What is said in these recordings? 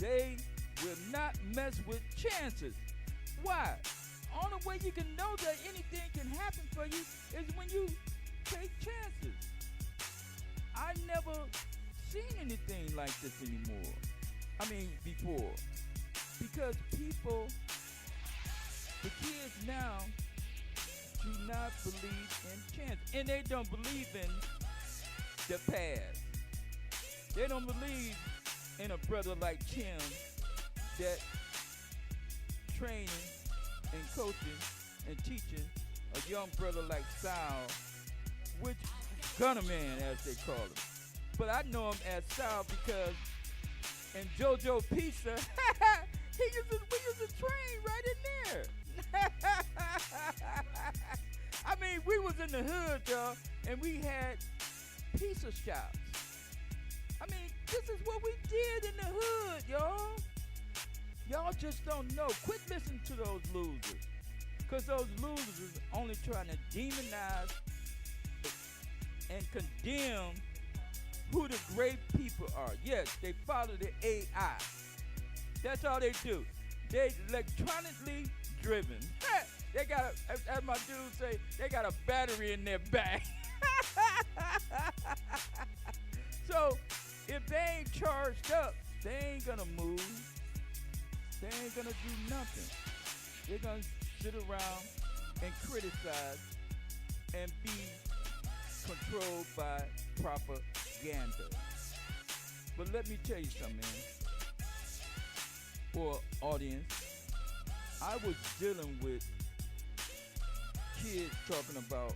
they will not mess with chances. Why? Only way you can know that anything can happen for you is when you take chances. I never seen anything like this anymore. Before. Because people, the kids now, do not believe in chance. And they don't believe in the past. They don't believe in a brother like Tim that training and coaching and teaching a young brother like Sal, which Gunner Man as they call him. But I know him as Sal because in JoJo Pizza, we used to train right in there. We was in the hood, y'all, and we had pizza shops. This is what we did in the hood, y'all. Y'all just don't know. Quit listening to those losers. Because those losers is only trying to demonize and condemn who the great people are. Yes, they follow the AI. That's all they do. They electronically driven. They got, as my dude say, they got a battery in their back. So, if they ain't charged up, they ain't gonna move. They ain't gonna do nothing. They're gonna sit around and criticize and be controlled by propaganda. But let me tell you something, man. For audience, I was dealing with kids talking about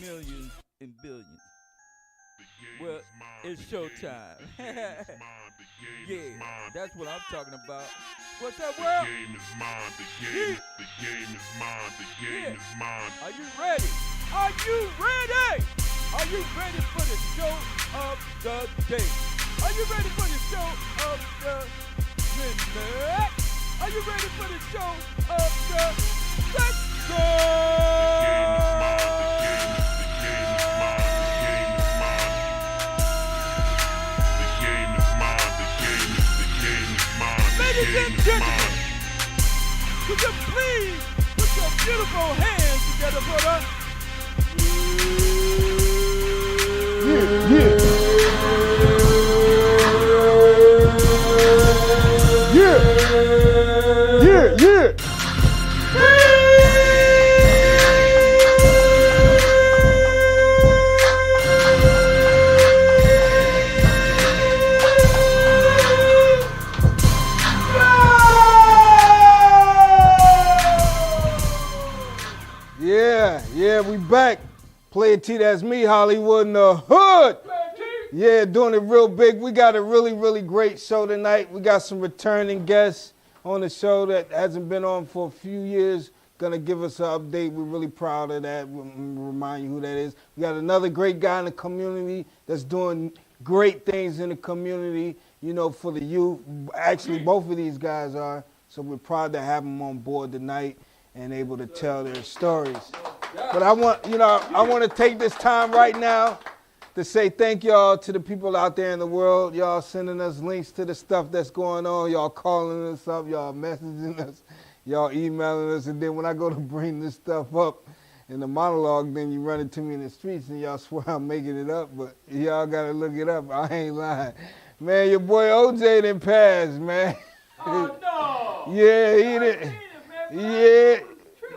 millions and billions. Well, it's showtime. Yeah, that's what I'm talking about. What's up, world? The game is mine, the game is mine, the game is mine. Are you ready? Are you ready? Are you ready for the show of the day? Are you ready for the show of the minute? Are you ready for the show of the Ladies and gentlemen, could you please put your beautiful hands together for us? Yeah. Yeah, we back. Player T, that's me, Hollywood in the hood. Yeah, doing it real big. We got a really, really great show tonight. We got some returning guests on the show that hasn't been on for a few years. Gonna give us an update. We're really proud of that. We'll remind you who that is. We got another great guy in the community that's doing great things in the community, for the youth. Actually, both of these guys are. So we're proud to have them on board tonight and able to tell their stories. But I want to take this time right now to say thank y'all to the people out there in the world. Y'all sending us links to the stuff that's going on. Y'all calling us up. Y'all messaging us. Y'all emailing us. And then when I go to bring this stuff up in the monologue, then you run into me in the streets and y'all swear I'm making it up. But y'all got to look it up. I ain't lying. Man, your boy OJ done passed, man. Oh, no. Yeah, he did.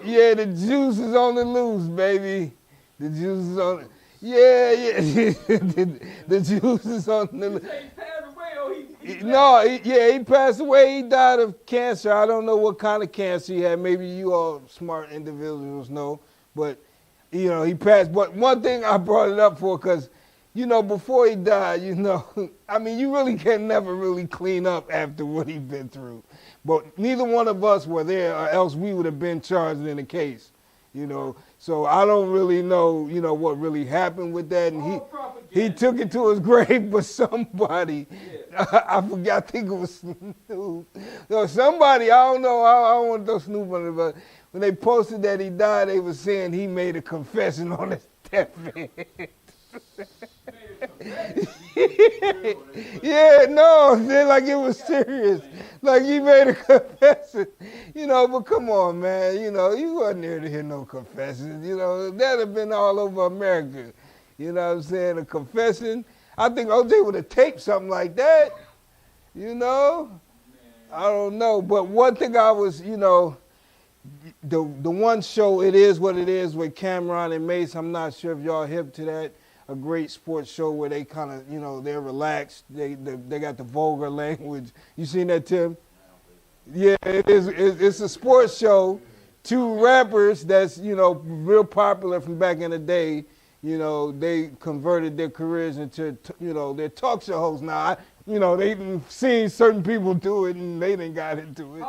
Yeah, the juice is on the loose, baby. The juice is on. Yeah. the juice is on the loose. He passed away or he No, he passed away. He died of cancer. I don't know what kind of cancer he had. Maybe you all smart individuals know. But, he passed. But one thing I brought it up for, because, before he died, you really can never really clean up after what he'd been through. But neither one of us were there, or else we would have been charged in the case, So I don't really know, what really happened with that. And he took it to his grave, but somebody, I forgot, I think it was Snoop. No, somebody, I don't know, I don't want to throw Snoop on it, but when they posted that he died, they were saying he made a confession on his deathbed. Yeah, no, then like it was serious. Like you made a confession, but come on, man, you wasn't there to hear no confessions, that'd have been all over America. You know what I'm saying? A confession. I think OJ would have taped something like that, I don't know. But one thing I was, the one show, It Is What It Is with Cameron and Mace, I'm not sure if y'all hip to that. A great sports show where they kind of, they're relaxed. They got the vulgar language. You seen that, Tim? Yeah, it is. It's a sports show. Two rappers that's, real popular from back in the day. They converted their careers into, they're talk show hosts now. They seen certain people do it and they didn't got into it.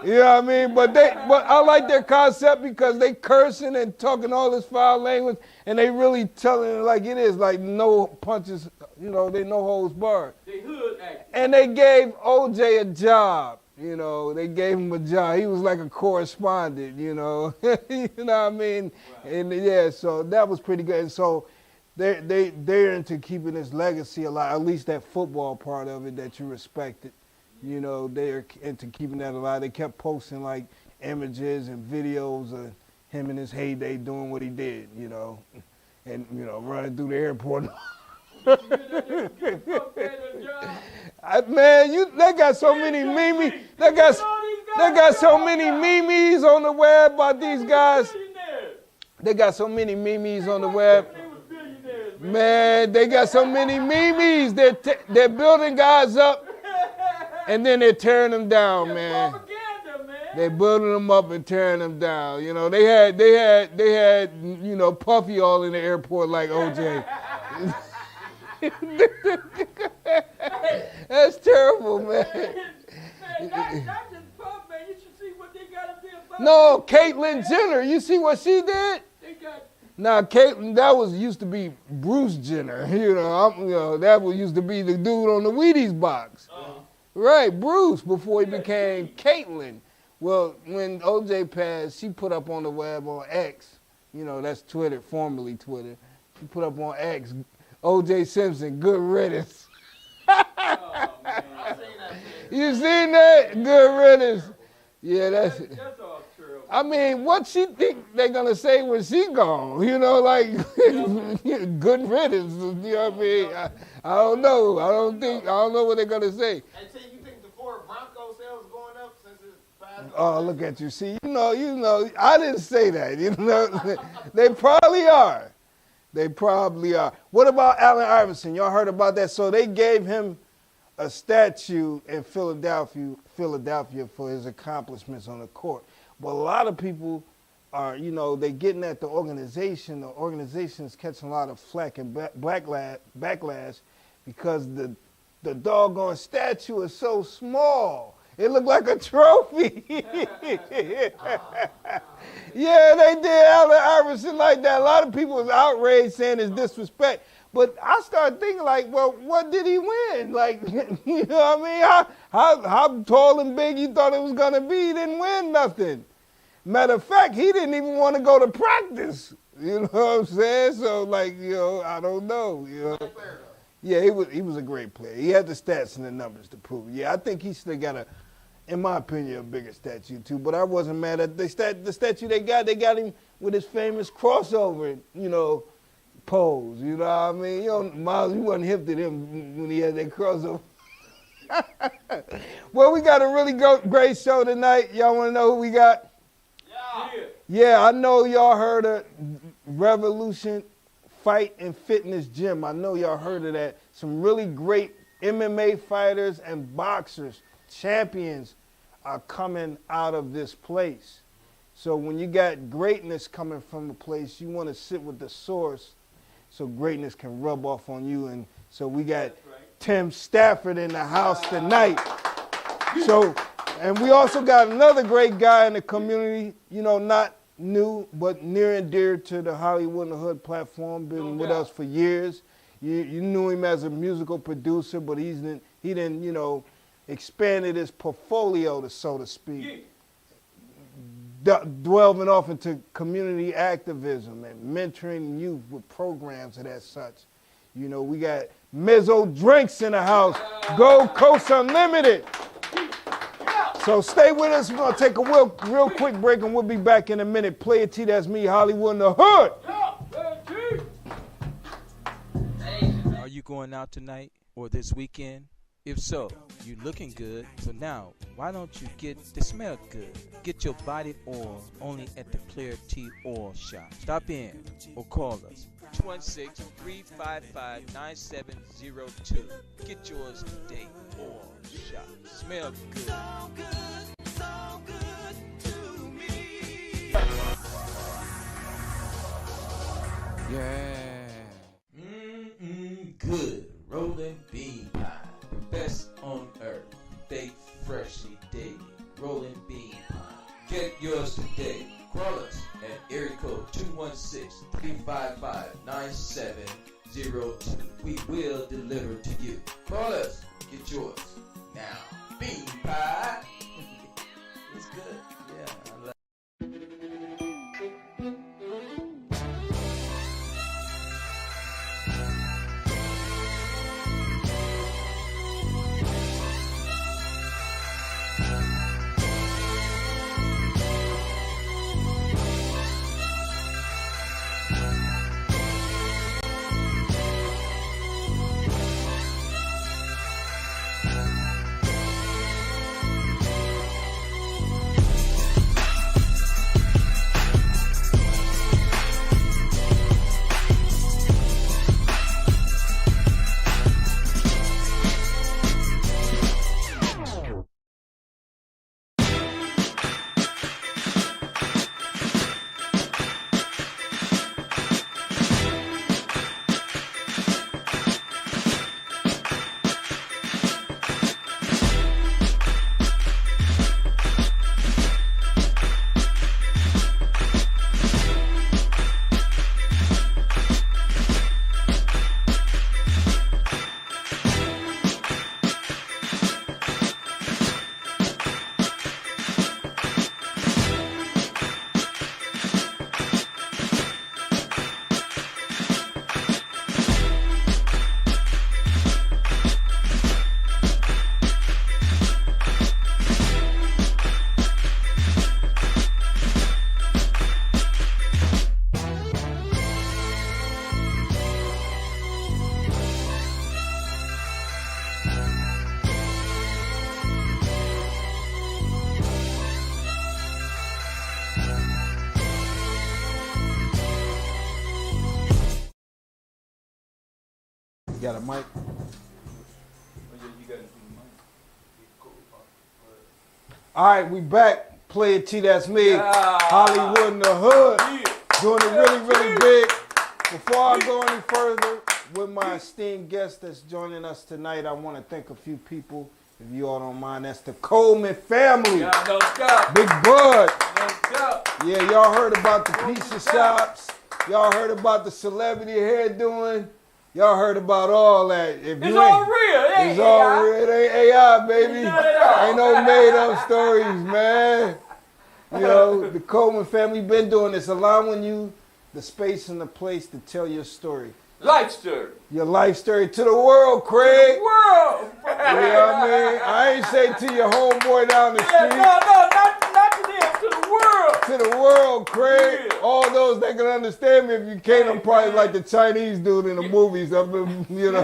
You know what I mean? But I like their concept because they cursing and talking all this foul language and they really telling it like it is, like no punches, they no holds barred. They hood acting. And they gave OJ a job. They gave him a job. He was like a correspondent, you know what I mean? Right. And yeah, so that was pretty good. And so they're into keeping his legacy alive, at least that football part of it that you respected. They're into keeping that alive. They kept posting like images and videos of him in his heyday doing what he did, and running through the airport. Man, they got so many memes. They got so many memes on the web about these guys. They got so many memes on the web. Man, they got so many memes. They're building guys up, and then they're tearing them down, man. They're building them up and tearing them down. They had Puffy all in the airport like OJ. That's terrible, man. Not just Puff, man. You should see what they got to be about. No, Caitlyn Jenner. You see what she did? Now, Caitlyn, that used to be Bruce Jenner. That used to be the dude on the Wheaties box. Right, Bruce, before he became Caitlyn. Well, when OJ passed, she put up on the web on X. That's Twitter, formerly Twitter. She put up on X, OJ Simpson, good riddance. You seen that? Good riddance. Yeah, that's all true. I mean, what she think they're gonna say when she gone? Like good riddance. You know what I mean? I don't know. I don't know what they're gonna say. And so you think the Ford Bronco sales going up since it's passed? Oh, look at you. See, I didn't say that. They probably are. They probably are. What about Allen Iverson? Y'all heard about that? So they gave him a statue in Philadelphia for his accomplishments on the court. But a lot of people are, they getting at the organization. The organization's catching a lot of flack and backlash because the doggone statue is so small. It looked like a trophy. Yeah, they did Allen Iverson like that. A lot of people was outraged saying it's disrespect. But I started thinking like, well, what did he win? Like, you know what I mean? How tall and big you thought it was going to be? He didn't win nothing. Matter of fact, he didn't even want to go to practice. You know what I'm saying? So, like, I don't know. Yeah, he was a great player. He had the stats and the numbers to prove it. Yeah, I think he still got in my opinion, a bigger statue too. But I wasn't mad at the statue they got. They got him with his famous crossover, pose. You know what I mean? Miles, you wasn't hip to them when he had that crossover. Well, we got a really great show tonight. Y'all want to know who we got? Yeah, I know y'all heard of Revolution Fight and Fitness Gym. I know y'all heard of that. Some really great MMA fighters and boxers, champions are coming out of this place. So when you got greatness coming from a place, you want to sit with the source so greatness can rub off on you. And so we got Tim Stafford in the house tonight. So, and we also got another great guy in the community, not new, but near and dear to the Hollywood in the Hood platform, been with us for years. You knew him as a musical producer, but he didn't, expanded his portfolio, so to speak. Delving off into community activism and mentoring youth with programs of that such. We got Mizzo Drankz in the house. Gold Coast Unlimited. So stay with us. We're going to take a real quick break, and we'll be back in a minute. Player T, that's me, Hollywood in the hood. Are you going out tonight or this weekend? If so, you looking good. So now, why don't you get the smell good? Get your body oil only at the Player T Oil Shop. Stop in or call us. 216-355-9702. Get yours today. Oil Shop. Smell good. So good to me. Yeah. Good. Rolling bean pie. The best on earth. Baked freshly daily. Rolling bean pie. Get yours today. Call us at area code 216-355-9702. We will deliver to you. Call us. Get yours now. Bean pie. It's good. Yeah, I love it. Got a mic? All right, we back. Player T, that's me. Hollywood in the hood. Doing it really big. Before I go any further with my esteemed guest that's joining us tonight, I want to thank a few people, if you all don't mind. That's the Coleman family. Big Bud. Yeah, y'all heard about the pizza shops. Y'all heard about the celebrity hair doing. Y'all heard about all that. If it's all real. It's all real. It ain't AI, baby. Ain't no made up stories, man. You know, the Coleman family been doing this, allowing you the space and the place to tell your story. Life story. Your life story to the world, Craig. To the world. You know what I mean? I ain't say to your homeboy down the street. No, not to them. To the world. To the world, Craig. Yeah. All those that can understand me. If you can't, I'm probably like the Chinese dude in the movies. You know,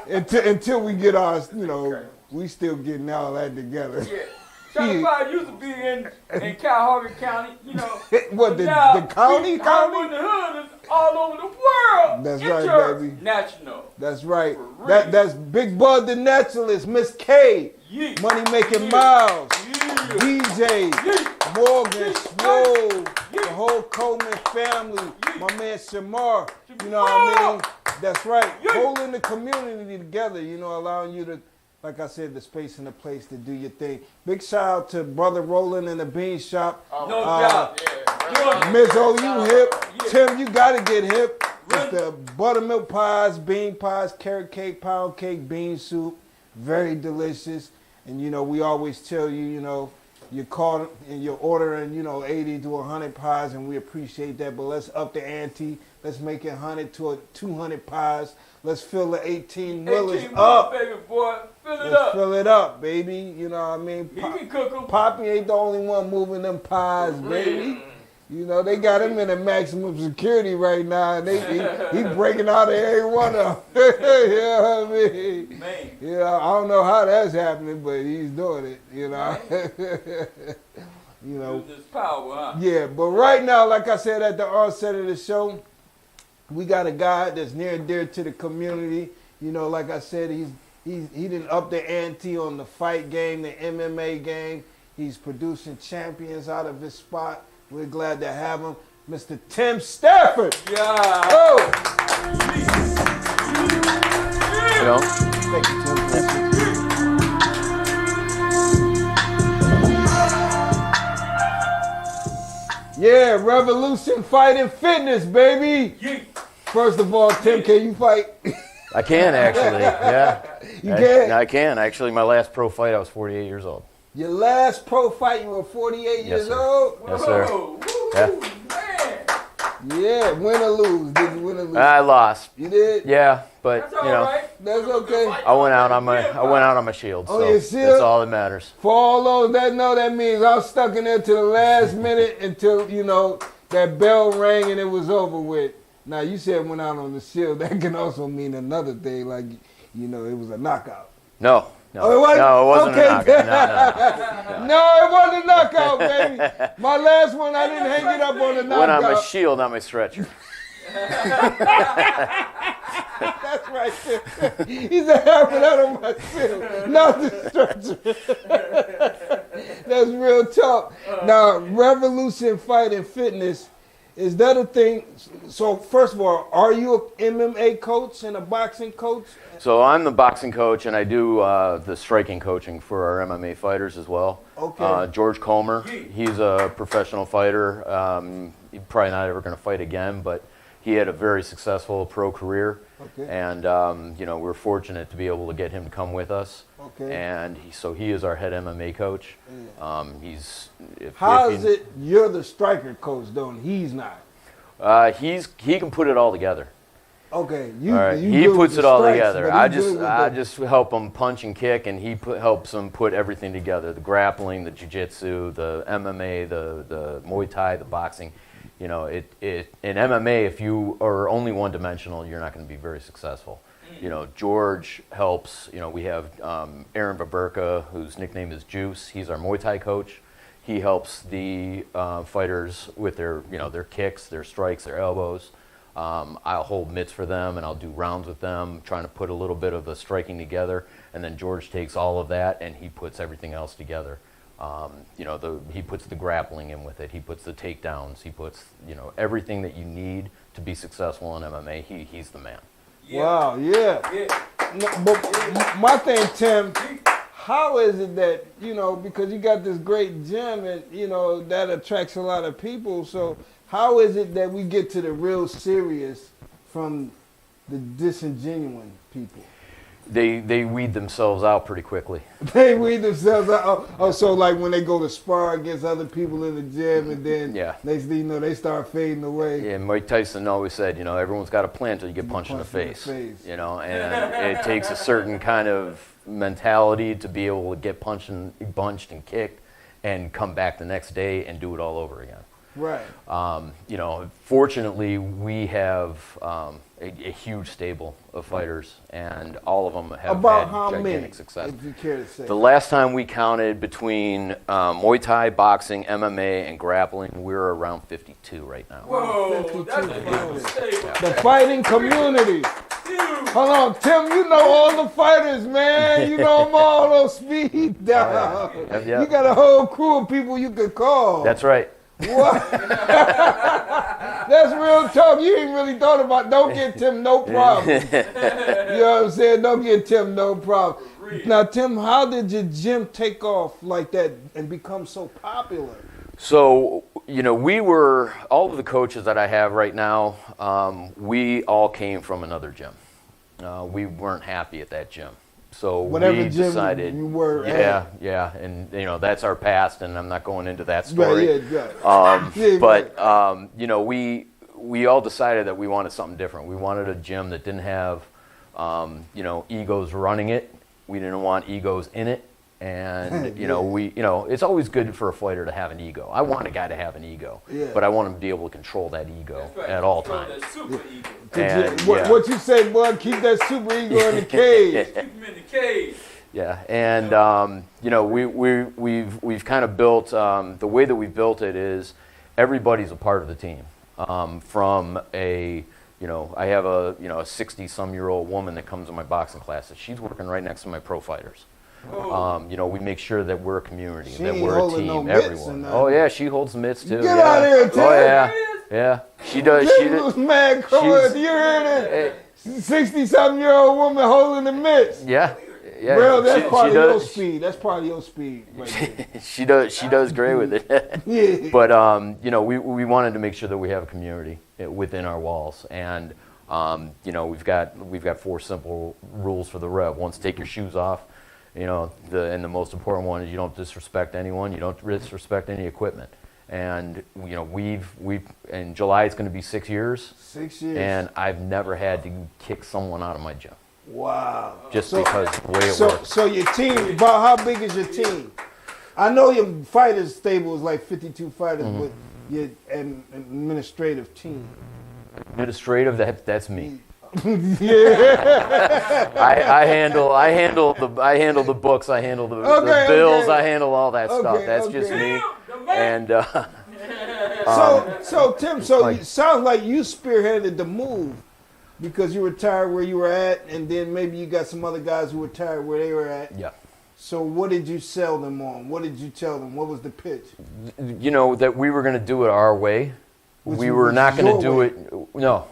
until we get our, you know, we still getting all that together. Yeah. Charlotte used to be in Cuyahoga County, you know. What, the county? Hollywood in the hood is all over the world. That's Get right, your baby. National. That's right. That's Big Bud the Naturalist, Miss K, Money Making Miles, DJ, Morgan, Swole, the whole Coleman family, my man Shamar, you know what I mean? That's right. Holding the community together, you know, allowing you to, like I said, the space and the place to do your thing. Big shout out to Brother Roland in the Bean Shop. No doubt. Mizzo, you hip. Tim, you gotta get hip. It's the buttermilk pies, bean pies, carrot cake, pound cake, bean soup. Very delicious. And you know, we always tell you, you know, you call and you're ordering, you know, 80 to 100 pies, and we appreciate that. But let's up the ante Let's make it 100 to 200 pies. Let's fill the 18 18 wheelers wheelers, up. baby boy. Fill it Let's up. fill it up, baby. You know what I mean? He can cook them. Poppy ain't the only one moving them pies, baby. You know, they got him in a maximum security right now, and he breaking out of every one of them. You know what I mean? Man. Yeah, I don't know how that's happening, but he's doing it, you know. You know. Use this power, huh? Yeah, but right now, like I said at the onset of the show, we got a guy that's near and dear to the community. You know, like I said, he didn't up the ante on the fight game, the MMA game. He's producing champions out of his spot. We're glad to have him, Mr. Tim Stafford. Yeah. Oh! You know? Thank you, Tim. Thank you. Yeah, Revolution Fighting Fitness, baby. Yeah. First of all, Tim, can you fight? I can actually, yeah. You can? I can. Actually, my last pro fight, I was 48 years old. Your last pro fight, you were 48 years sir. old? Yes, sir. Whoa, Yeah. man. Yeah, win or lose. Did you win or lose? I lost. You did? Yeah, but That's you all know, right. That's okay. I went out on my shield. Oh, So your shield? that's all that matters. For all those that know, that means I was stuck in there to the last minute until, you know, that bell rang and it was over with. Now, you said went out on the shield. That can also mean another thing, like, you know, it was a knockout. No, Oh, it wasn't? no, it wasn't Okay. a knockout. No. No, it wasn't a knockout, baby. My last one, I didn't hang it up on the knockout. Went on my shield, not my stretcher. That's right. He said, I put that on my shield, not the stretcher. That's real talk. Now, Revolution Fighting Fitness, is that a thing? So, first of all, are you an MMA coach and a boxing coach? So I'm the boxing coach, and I do the striking coaching for our MMA fighters as well. Okay. George Comer, he's a professional fighter. He's probably not ever going to fight again, but he had a very successful pro career. Okay. And you know, we're fortunate to be able to get him to come with us. Okay. And so he is our head MMA coach. How is it you're the striker coach, though, and he's not? He can put it all together. Okay. All right. You He good with puts the it all strikes, together. but I he's good with I the- just help him punch and kick, and he helps him put everything together: the grappling, the jiu-jitsu, the MMA, the Muay Thai, the boxing. You know, in MMA, if you are only one-dimensional, you're not going to be very successful. You know, George helps. You know, we have Aaron Vaburka, whose nickname is Juice. He's our Muay Thai coach. He helps the fighters with their, you know, their kicks, their strikes, their elbows. I'll hold mitts for them, and I'll do rounds with them, trying to put a little bit of the striking together. And then George takes all of that, and he puts everything else together. You know, he puts the grappling in with it. He puts the takedowns. He puts, you know, everything that you need to be successful in MMA. He's the man. Yeah. Wow, yeah. Yeah. No, but my thing, Tim, how is it that, you know, because you got this great gym and, you know, that attracts a lot of people. So how is it that we get to the real serious from the disingenuous people? They weed themselves out pretty quickly. They weed themselves out. Oh, so like when they go to spar against other people in the gym and then Yeah. next thing you know, they start fading away. Yeah, Mike Tyson always said, you know, everyone's got a plan until you get punched in the face. You know, and it takes a certain kind of mentality to be able to get punched and kicked and come back the next day and do it all over again. Right. You know, fortunately, we have a huge stable of fighters, and all of them have About had how gigantic many, success. if you care to say? The last time we counted between Muay Thai, boxing, MMA, and grappling, we're around 52 right now. Whoa, that's a good mistake. The fighting community. Hold on, Tim, you know all the fighters, man. You know them all on speed dial. Yep, yep. You got a whole crew of people you could call. That's right. What? That's real talk. You ain't really thought about, don't get Tim no problem. You know what I'm saying? Don't get Tim no problem. Now, Tim, how did your gym take off like that and become so popular? So, you know, all of the coaches that I have right now, we all came from another gym. We weren't happy at that gym. So Whatever we gym decided, you were yeah, at. yeah, and you know that's our past, and I'm not going into that story. Right, yeah, But you know, we we all decided that we wanted something different. We wanted a gym that didn't have, egos running it. We didn't want egos in it. And, it's always good for a fighter to have an ego. I want a guy to have an ego, but I want him to be able to control that ego at all times. That super ego. And, what you say, bud? Keep that super ego in the cage. Keep him in the cage. Yeah, and we've kind of built the way that we've built it is everybody's a part of the team. From I have a 60-some-year-old woman that comes to my boxing classes. She's working right next to my pro fighters. We make sure that we're a community, that we're a team. No everyone. Oh yeah, she holds the mitts too. Get out of here, Tim. Oh yeah. She does. She was mad. You heard it? 60-something-year-old woman holding the mitts. Yeah. Yeah, bro, that's part of your speed. That's part of your speed. Right she does great with it. Yeah. But we wanted to make sure that we have a community within our walls, and we've got 4 simple rules for the rep. One's take your shoes off. And the most important one is you don't disrespect anyone. You don't disrespect any equipment. And we've in July it's going to be 6 years. 6 years. And I've never had to kick someone out of my gym. Wow. Just because of the way it works. So your team, about how big is your team? I know your fighters stable is like 52 fighters, but your administrative team. Administrative, that's me. Yeah. I handle the books, I handle the bills, I handle all that stuff. That's just me. And so Tim, it sounds like you spearheaded the move because you retired where you were at, and then maybe you got some other guys who retired where they were at. Yeah. So what did you sell them on? What did you tell them? What was the pitch? That we were going to do it our way. We were not going to do it. No.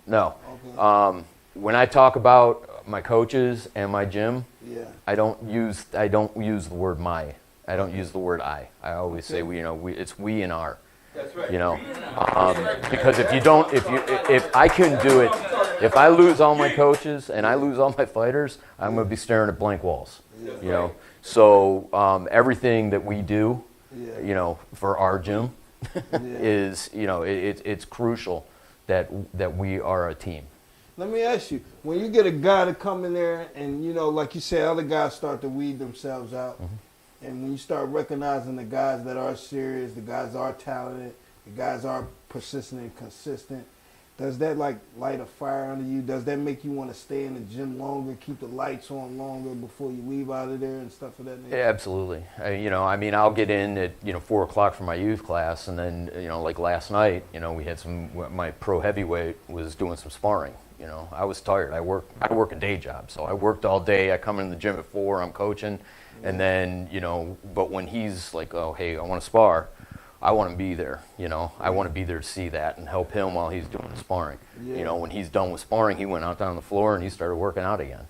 Okay. When I talk about my coaches and my gym, I don't use the word my. I don't use the word I. I always say it's we and our. That's right. Because if I couldn't do it, if I lose all my coaches and I lose all my fighters, I'm going to be staring at blank walls. So everything that we do, for our gym, is it's crucial that we are a team. Let me ask you, when you get a guy to come in there and, like you said, other guys start to weed themselves out, and when you start recognizing the guys that are serious, the guys are talented, the guys are persistent and consistent, does that light a fire under you? Does that make you want to stay in the gym longer, keep the lights on longer before you leave out of there and stuff of that nature? Yeah, absolutely. I'll get in at 4 o'clock for my youth class, and then like last night, we had my pro heavyweight was doing some sparring. I was tired. I work a day job, so I worked all day. I come in the gym at 4. I'm coaching, and then but when he's like, oh hey, I want to spar, I want to be there. I want to be there to see that and help him while he's doing the sparring. When he's done with sparring, he went out down on the floor and he started working out again.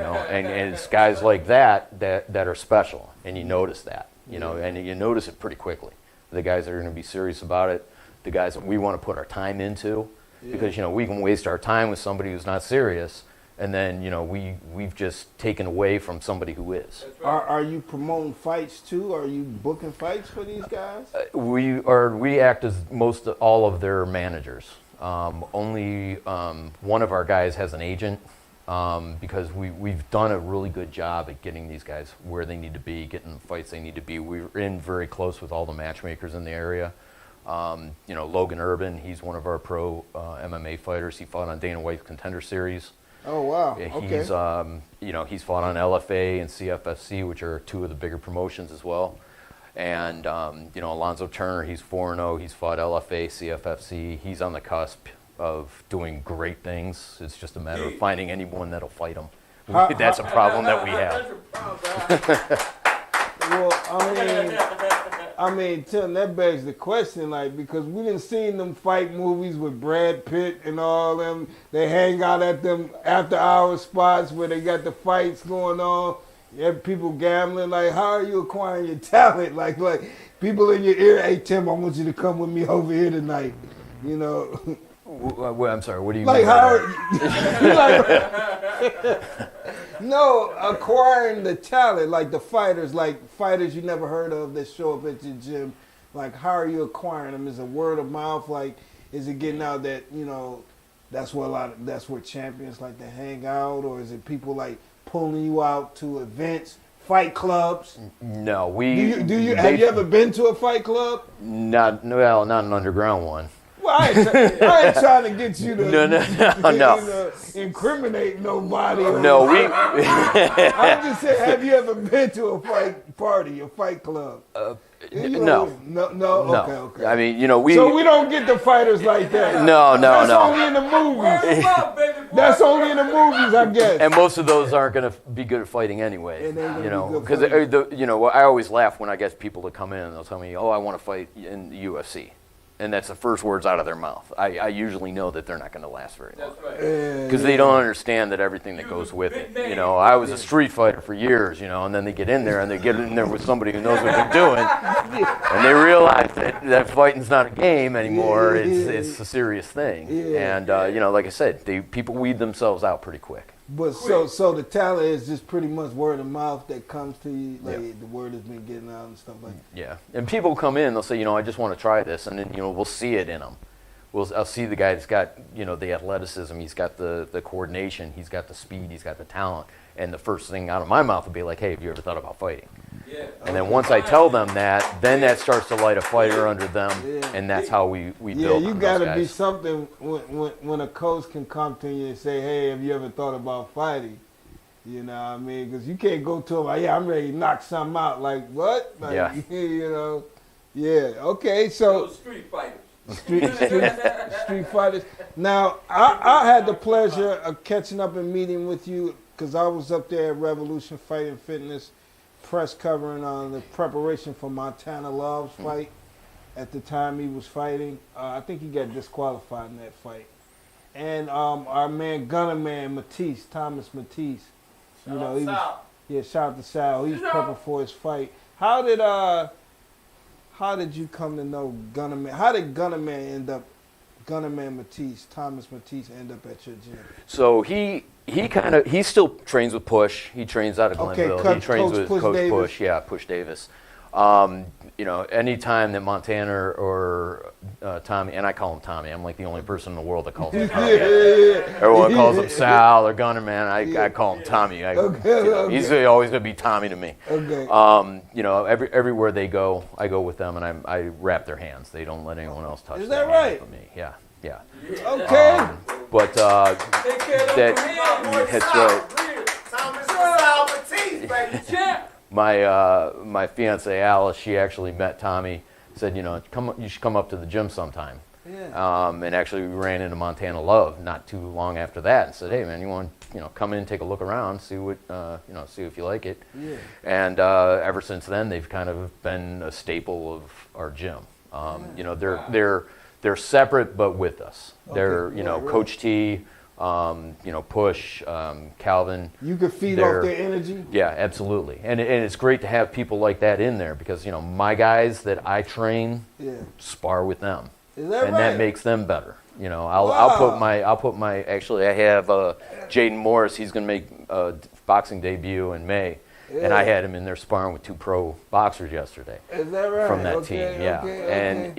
And it's guys like that are special, and you notice that. And you notice it pretty quickly. The guys that are going to be serious about it, the guys that we want to put our time into. Because we can waste our time with somebody who's not serious, and then we've just taken away from somebody who is. Are you promoting fights too? Are you booking fights for these guys? We act as all of their managers. Only one of our guys has an agent, because we've done a really good job at getting these guys where they need to be, getting the fights they need to be. We're in very close with all the matchmakers in the area. Logan Urban, he's one of our pro MMA fighters. He fought on Dana White's Contender Series. Oh, wow. He's, he's fought on LFA and CFFC, which are 2 of the bigger promotions as well. And, Alonzo Turner, he's 4-0. He's fought LFA, CFFC. He's on the cusp of doing great things. It's just a matter of finding anyone that'll fight him. That's a problem that we have. Well, Tim, that begs the question, because we done seen them fight movies with Brad Pitt and all them. They hang out at them after-hour spots where they got the fights going on. You have people gambling. How are you acquiring your talent? Like people in your ear, hey, Tim, I want you to come with me over here tonight. I'm sorry, what do you mean? No, acquiring the talent, like the fighters, you never heard of that show up at your gym. How are you acquiring them? Is it word of mouth? Is it getting out that, you know, that's where champions like to hang out, or is it people like pulling you out to events, fight clubs? No, have you ever been to a fight club? Not an underground one. Well, I ain't trying to get you to No. incriminate nobody. No, I'm just saying, have you ever been to a fight party, a fight club? No. Okay. I mean, So we don't get the fighters like that. No. That's only in the movies. That's only in the movies, I guess. And most of those aren't going to be good at fighting anyway. Because I always laugh when I get people to come in and they'll tell me, "Oh, I want to fight in the UFC." And that's the first words out of their mouth. I usually know that they're not going to last very long. Because they don't understand that everything that goes with it. I was a street fighter for years, and then they get in there and they get in there with somebody who knows what they're doing. And they realize that fighting's not a game anymore. It's a serious thing. And, like I said, people weed themselves out pretty quick. But so the talent is just pretty much word of mouth that comes to you, like the word has been getting out and stuff like that. Yeah, and people come in, they'll say, I just want to try this, and then we'll see it in them. I'll see the guy that's got the athleticism, he's got the coordination, he's got the speed, he's got the talent, and the first thing out of my mouth will be like, hey, have you ever thought about fighting? Yeah. And then once I tell them that, then that starts to light a fire under them, and that's how we build. Yeah, you got to be something when a coach can come to you and say, hey, have you ever thought about fighting? You know what I mean? Because you can't go to him like, yeah, I'm ready to knock something out. Like, what? Like, yeah. Yeah, okay, so. Those street fighters. Street fighters. Now, I had the pleasure of catching up and meeting with you because I was up there at Revolution Fighting Fitness press covering on the preparation for Montana Love's fight. At the time he was fighting, I think he got disqualified in that fight. And our man Gunner Man Matisse, Thomas Matisse, shout out to Sal. He's prepping for his fight. How did you come to know Gunner Man? How did Gunner Man Matisse, Thomas Matisse, end up at your gym? So he still trains with Push. He trains out of Glenville. He trains with Coach Push. Yeah, Push Davis. Any time that Montana or Tommy, and I call him Tommy. I'm like the only person in the world that calls him Tommy. Everyone calls him Sal or Gunner Man. I call him Tommy. He's always going to be Tommy to me. Okay. Everywhere they go, I go with them, and I wrap their hands. They don't let anyone else touch. Is that right? But me. Yeah. Okay. But that's right. My fiancé Alice, she actually met Tommy. Said, you should come up to the gym sometime. Yeah. And actually, we ran into Montana Love not too long after that, and said, hey man, you want come in, take a look around, see what see if you like it. Yeah. And ever since then, they've kind of been a staple of our gym. They're separate but with us. Okay. They're Coach T. Push, Calvin. You can feed off their energy? Yeah, absolutely. And it's great to have people like that in there because, my guys that I train spar with them. Is that right? And that makes them better. I'll put my actually I have Jaden Morris, he's going to make a boxing debut in May. Yeah. And I had him in there sparring with 2 pro boxers yesterday. Is that right? From that team, yeah. And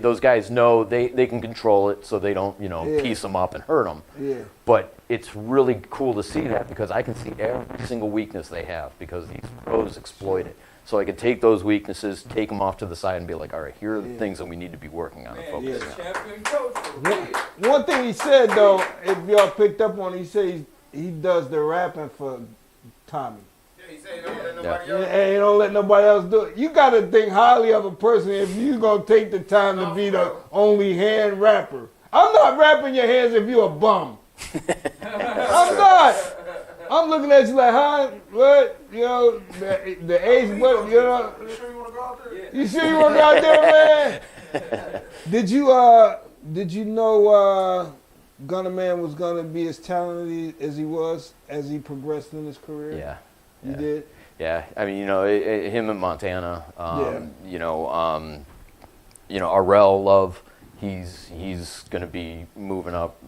those guys know they can control it, so they don't piece them up and hurt them. Yeah. But it's really cool to see that because I can see every single weakness they have because these pros exploit it. So I can take those weaknesses, take them off to the side, and be like, all right, here are the things that we need to be working on and focusing on. Champion coach. One thing he said though, if y'all picked up on it, he said he does the rapping for Tommy. He said he don't let nobody else. And he don't let nobody else do it. You got to think highly of a person if you going to take the time to be the only hand rapper. I'm not rapping your hands if you a bum. I'm not. I'm looking at you like, huh? What? The age, what? You sure you want to go out there? You sure you want to go out there, man? Did you know Gunner Man was going to be as talented as he was as he progressed in his career? Yeah. You did? Yeah, I mean, him and Montana, Arrell Love, he's going to be moving up,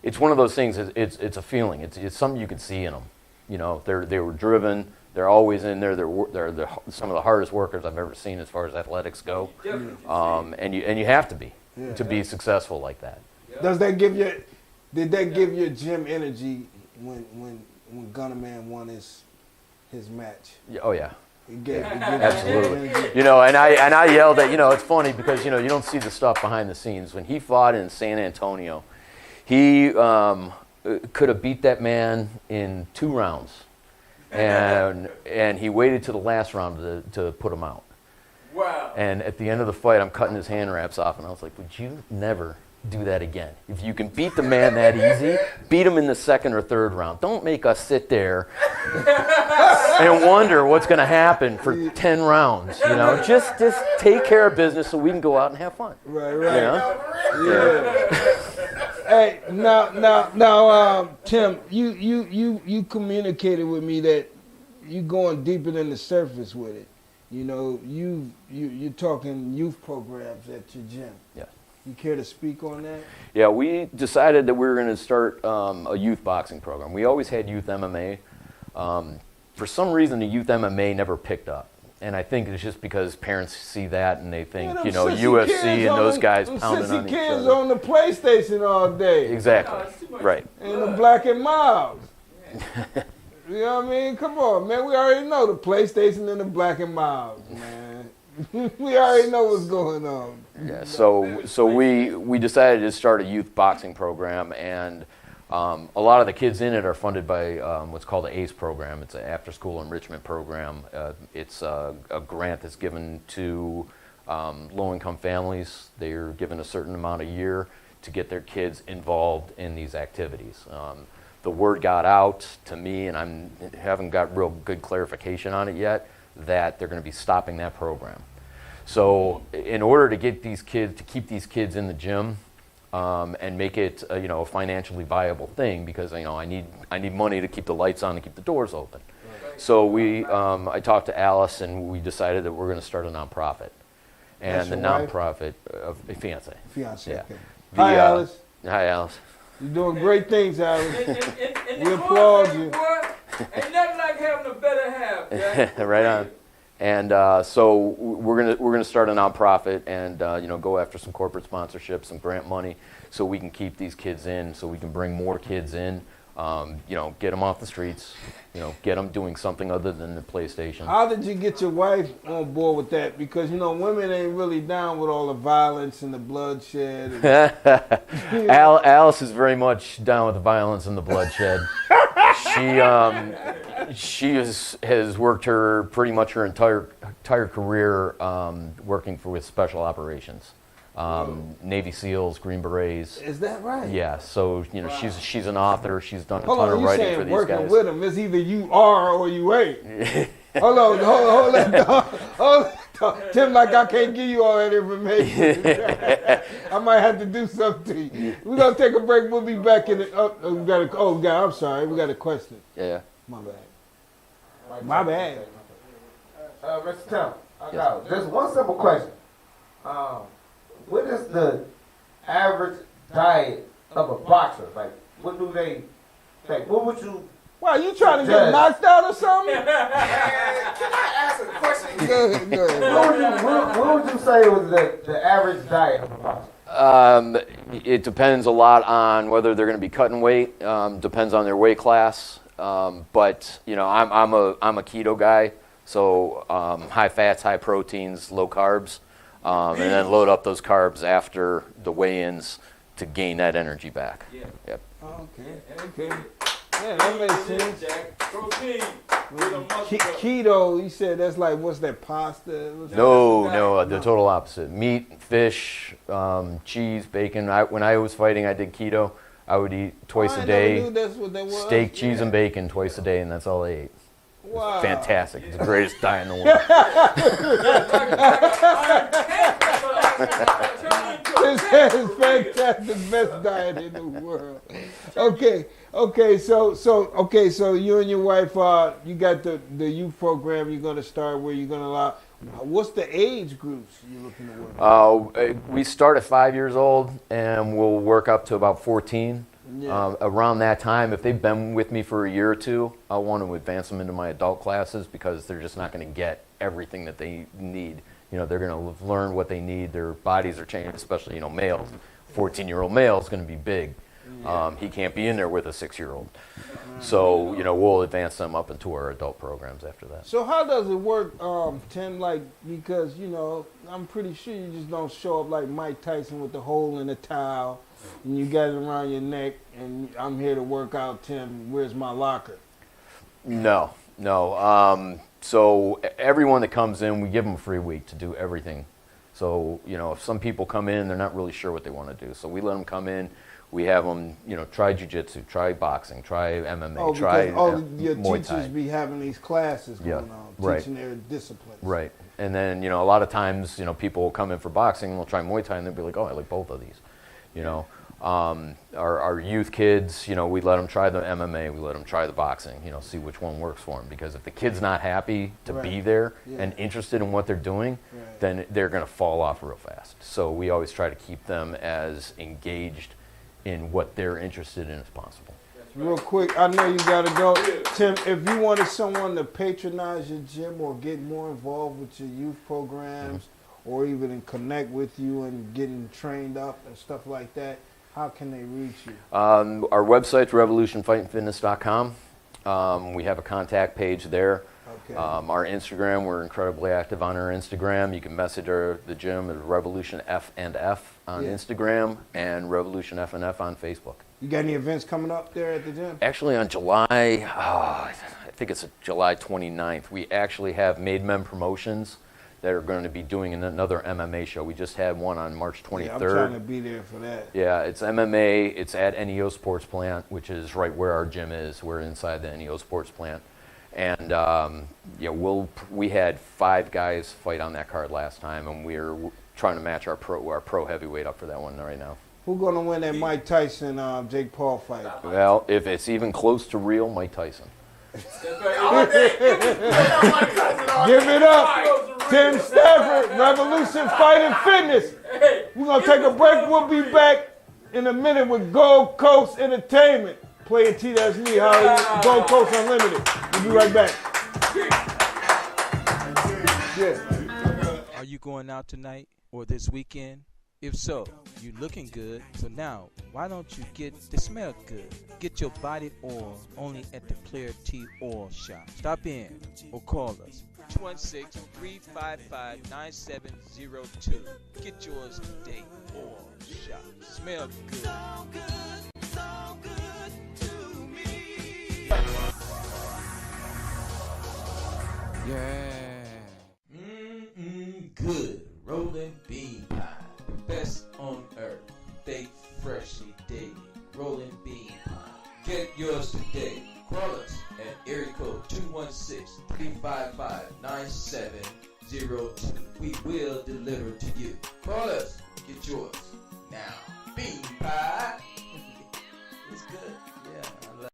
it's one of those things, it's a feeling, it's something you can see in them, they were driven, They're always in there. They're some of the hardest workers I've ever seen as far as athletics go. And you have to be to be successful like that. Does that give you? Did that give you gym energy when Gunna Man won his match? Oh yeah. It gave Absolutely. energy. You know, and I yelled at, it's funny because, you don't see the stuff behind the scenes. When he fought in San Antonio, he could have beat that man in 2 rounds. And he waited to the last round to put him out. Wow. And at the end of the fight, I'm cutting his hand wraps off, and I was like, would you never do that again? If you can beat the man that easy, beat him in the 2nd or 3rd round. Don't make us sit there and wonder what's going to happen for 10 rounds. Just take care of business so we can go out and have fun. Right. Yeah. Hey, now, Tim, you communicated with me that you going deeper than the surface with it. You're talking youth programs at your gym. Yeah. You care to speak on that? Yeah, we decided that we were going to start a youth boxing program. We always had youth MMA. For some reason, the youth MMA never picked up. And I think it's just because parents see that and they think, UFC and those guys pounding on each kids other. on the PlayStation all day. Exactly. Right. And the Black and Milds. You know what I mean? Come on, man. We already know the PlayStation and the Black and Milds, man. We already know what's going on. Yeah. So we decided to start a youth boxing program, and a lot of the kids in it are funded by what's called the ACE program. It's an after-school enrichment program. It's a grant that's given to low-income families. They're given a certain amount a year to get their kids involved in these activities. The word got out to me, and I haven't got real good clarification on it yet, that they're going to be stopping that program. So in order to get these kids, to keep these kids in the gym, and make it a financially viable thing, because I need money to keep the lights on and keep the doors open. Right. So I talked to Alice, and we decided that we're going to start a nonprofit. And the nonprofit of fiancé. Fiancé. Yeah. Okay. Hi, Alice. Hi, Alice. You're doing great things, Alice. In We applaud you. Ain't nothing like having a better half, Jack. Right on. And so we're gonna start a nonprofit and go after some corporate sponsorships, some grant money, so we can keep these kids in, so we can bring more kids in, get them off the streets, get them doing something other than the PlayStation. How did you get your wife on board with that? Because women ain't really down with all the violence and the bloodshed. And, Alice is very much down with the violence and the bloodshed. She has worked pretty much her entire career working with special operations, Navy SEALs, Green Berets. Is that right? Yeah. So she's an author. She's done a ton of writing for these working guys. with them? It's either you are or you ain't. Hold on. Tim, like I can't give you all that information. I might have to do something to you. We're gonna take a break. We'll be back in it. I'm sorry. We got a question. Yeah. My bad. Mr. Tim, I got just one simple question. What is the average diet of a boxer? Like, what do they, what would you... Wow, you trying to get knocked out or something? Can I ask a question? Go ahead. What would you say was the average diet of a boxer? It depends a lot on whether they're going to be cutting weight. Depends on their weight class. But I'm a keto guy, so high fats, high proteins, low carbs, and then load up those carbs after the weigh-ins to gain that energy back. Yeah. Yep. Okay. Yeah, that makes sense. Jack. Protein. Keto, you said that's like, what's that, pasta? No, the total opposite. Meat, fish, cheese, bacon. When I was fighting, I did keto. I would eat twice a day. Never knew that's what that was. Steak, cheese, and bacon twice a day, and that's all I ate. Wow. Fantastic. It's the greatest diet in the world. This is fantastic, best diet in the world. Okay, so you and your wife, you got the youth program you're gonna start where you're gonna allow. What's the age groups you're looking to work with? We start at 5 years old, and we'll work up to about 14. Around that time, if they've been with me for a year or two, I want to advance them into my adult classes because they're just not going to get everything that they need. You know, they're going to learn what they need. Their bodies are changing, especially, you know, males. 14-year-old male is going to be big. He can't be in there with a 6-year-old. So, you know, we'll advance them up into our adult programs after that. So how does it work, Tim? Like, because, you know, I'm pretty sure you just don't show up like Mike Tyson with the hole in the towel and you got it around your neck and I'm here to work out, Tim. Where's my locker? No. So everyone that comes in, we give them a free week to do everything. So, you know, if some people come in, they're not really sure what they want to do. So we let them come in. We have them, you know, try jiu-jitsu, try boxing, try MMA, try your Muay Thai. teachers be having these classes going on, teaching their disciplines. Right. And then, you know, a lot of times, you know, people will come in for boxing and they'll try Muay Thai and they'll be like, oh, I like both of these. You know, our youth kids, you know, we let them try the MMA, we let them try the boxing, you know, see which one works for them. Because if the kid's not happy to be there and interested in what they're doing, then they're going to fall off real fast. So we always try to keep them as engaged in what they're interested in as possible. Real quick, I know you got to go. Tim, if you wanted someone to patronize your gym or get more involved with your youth programs or even connect with you and getting trained up and stuff like that, how can they reach you? Our website's revolutionfightingfitness.com. We have a contact page there. Okay. Our Instagram, we're incredibly active on our Instagram. You can message the gym at Revolution F&F on Instagram and Revolution F&F on Facebook. You got any events coming up there at the gym? Actually, on July, I think it's July 29th, we actually have Made Men Promotions that are going to be doing another MMA show. We just had one on March 23rd. Yeah, I'm trying to be there for that. Yeah, it's MMA. It's at NEO Sports Plant, which is right where our gym is. We're inside the NEO Sports Plant. And we had 5 guys fight on that card last time, and we're trying to match our pro heavyweight up for that one right now. Who's going to win that Mike Tyson, Jake Paul fight? Well, if it's even close to real, Mike Tyson. Give it up, Tim Stafford, Revolution Fighting Fitness. We're going to take a break. We'll be back in a minute with Gold Coast Entertainment. Playing T, that's me, Holly. Gold Coast Unlimited. We'll be right back. Are you going out tonight or this weekend? If so, you're looking good. So now, why don't you get the smell good? Get your body oil only at the Player T Oil Shop. Stop in or call us. 216-355-9702. Get yours today. Oil Shop. Smell good. So good, so good to me. Yeah. Good. Rolling bean pie. The best on earth. Baked freshly daily. Rolling bean pie. Get yours today. Call us at area code 216-355-9702. We will deliver to you. Call us. Get yours now. Bean pie. It's good. Yeah, I love it.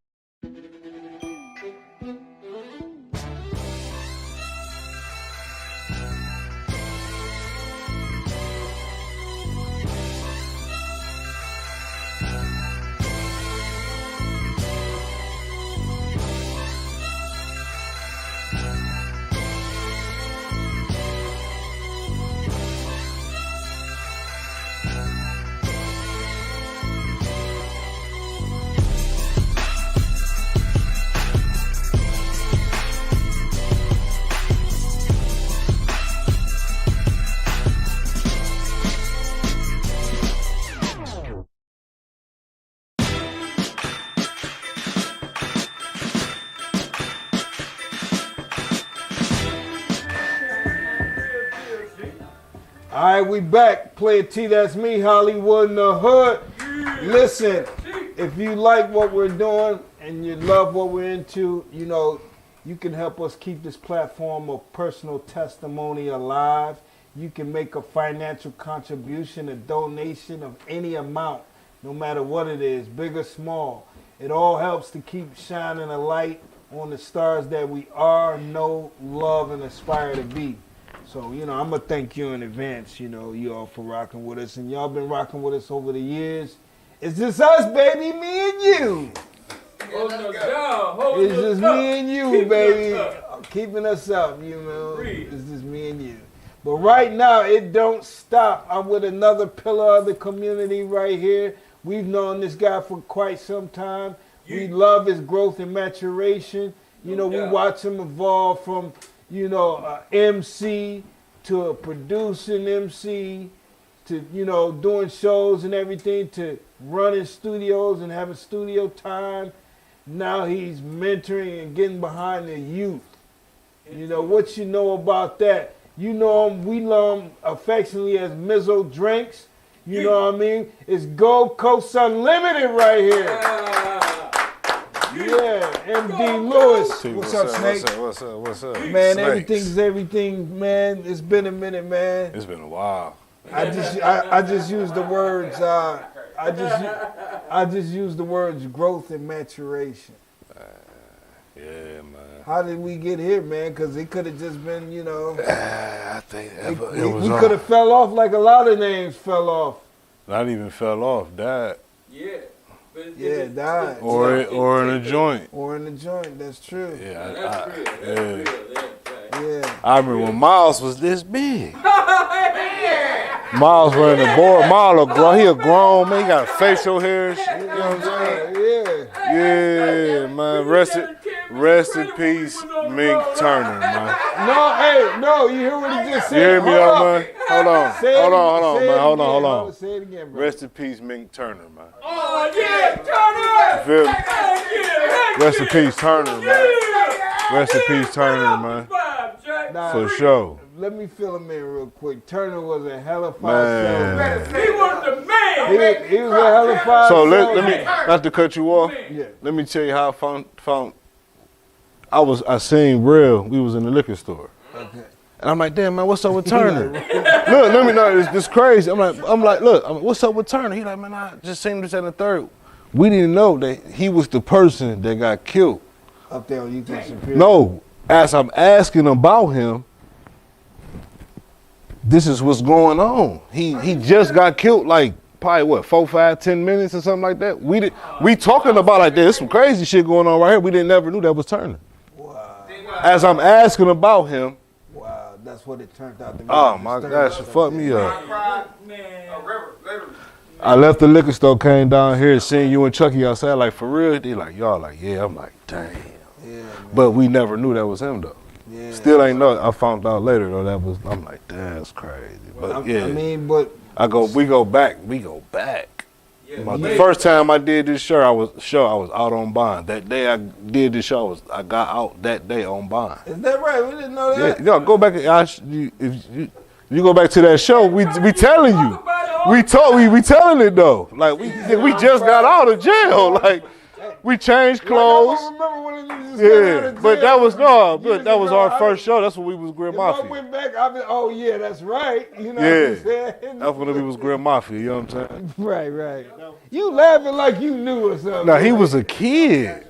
All right, we back. Player T, that's me, Hollywood in the hood. Listen, if you like what we're doing and you love what we're into, you know, you can help us keep this platform of personal testimony alive. You can make a financial contribution, a donation of any amount, no matter what it is, big or small. It all helps to keep shining a light on the stars that we are, know, love, and aspire to be. So, you know, I'm going to thank you in advance, you know, you all for rocking with us. And y'all been rocking with us over the years. It's just us, baby, me and you. Holding us down. Holding It's us just up. me and you, Keeping baby. us up. Keeping us up, you know. Breathe. It's just me and you. But right now, it don't stop. I'm with another pillar of the community right here. We've known this guy for quite some time. We love his growth and maturation. You know, we watch him evolve from, you know, MC to a producing MC to, you know, doing shows and everything to running studios and having studio time. Now he's mentoring and getting behind the youth. You know, what you know about that? You know him, we know him affectionately as Mizzo Drankz. You know what I mean? It's Gold Coast Unlimited right here. Yeah, MD Lewis. What's up, Snake? What's up? Man, Snakes. everything's everything, man. It's been a minute, man. It's been a while. I just used the words. I just used the words growth and maturation. Yeah, man. How did we get here, man? Because it could have just been, you know. I think it was We could have fell off like a lot of names fell off. not even fell off, died. Yeah. Yeah, died. Or in a joint. Or in the joint. That's true. Yeah, That's real. That's real. That's Yeah. I remember when Miles was this big. Miles running the board. Miles, he a grown man. He got facial hair and shit. You know what I'm saying? Yeah. Yeah, man. Rest in peace, Mink Turner, man. No, you hear what he just said? You hear me out, man? Hold on, Say it man. Hold again, on. Say it again, bro. Rest in peace, Mink Turner, man. Oh, yeah, Turner! You feel me? Yeah, Rest in peace, Turner, man. Rest in peace, Turner, man. Nah, For sure. Let me fill him in real quick. Turner was a hell of a Man. He was the man. He was a hell of a So let me, not to cut you off, Yeah. let me tell you how I found I seen Real, we was in the liquor store. Okay. And I'm like, damn, man, what's up with Turner? Look, let me know, this crazy. I'm like, look, what's up with Turner? He like, man, I just seen this at the third. We didn't know that he was the person that got killed. Up there on YouTube Superior. No, as I'm asking about him, this is what's going on. He just got killed like probably what, 4, 5, 10 minutes or something like that. We talking about like there's some crazy shit going on right here. We didn't never knew that was Turner. Wow. As I'm asking about him, Wow, that's what it turned out to be. oh my gosh, it fucked me up. Man. I left the liquor store, came down here, seen you and Chucky outside, like for real. They like, y'all like, yeah. I'm like, damn. Yeah, man. But we never knew that was him though. Yeah. Still ain't know. I found out later though that was. I'm like, that's crazy. But yeah, I mean, but we go back. The first time I did this show, I was out on bond. That day I did this show, I got out that day on bond. is that right? We didn't know that. Yeah, go back. If you go back to that show, we telling you. We telling it though. Like we just got out of jail. Like we changed clothes. I remember when you just got out Yeah, of but jail. that was no. Years But that was ago, our first show. That's when we was Grim If I Mafia. went back, I'd be, oh yeah, that's right. You know Yeah. what I'm saying? That's when we was Grim Mafia. You know what I'm saying? Right. You laughing like you knew or something. Now he was a kid.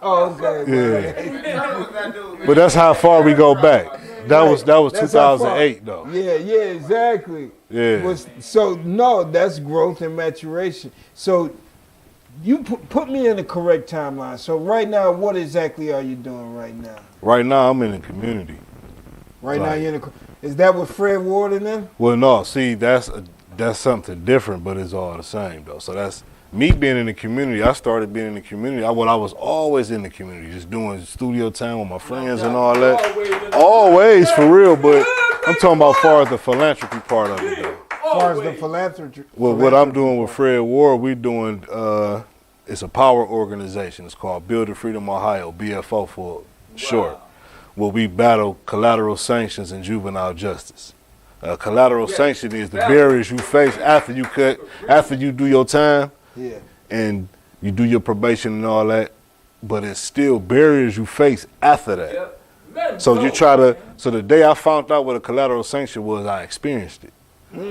Oh, okay. Yeah. But that's how far we go back. That was That's how far. 2008 though. Yeah, exactly. Yeah. So no, that's growth and maturation. So you put me in the correct timeline. So right now, what exactly are you doing right now? Right now I'm in the community. Right now Right. you're in the. Is that with Fred Ward and them? Well, no, see, that's something different, but it's all the same though. So that's me being in the community. I started being in the community. I was always in the community, just doing studio time with my friends and all that. Always for real, but I'm talking about far as the philanthropy part of it though. As far as the philanthropy. Well, what I'm doing with Fred Ward, we're doing, it's a power organization. It's called Build Freedom Ohio, BFO for short, where we battle collateral sanctions and juvenile justice. Collateral sanction is the barriers you face after you do your time Yeah. and you do your probation and all that, but it's still barriers you face after that. So so the day I found out what a collateral sanction was, I experienced it.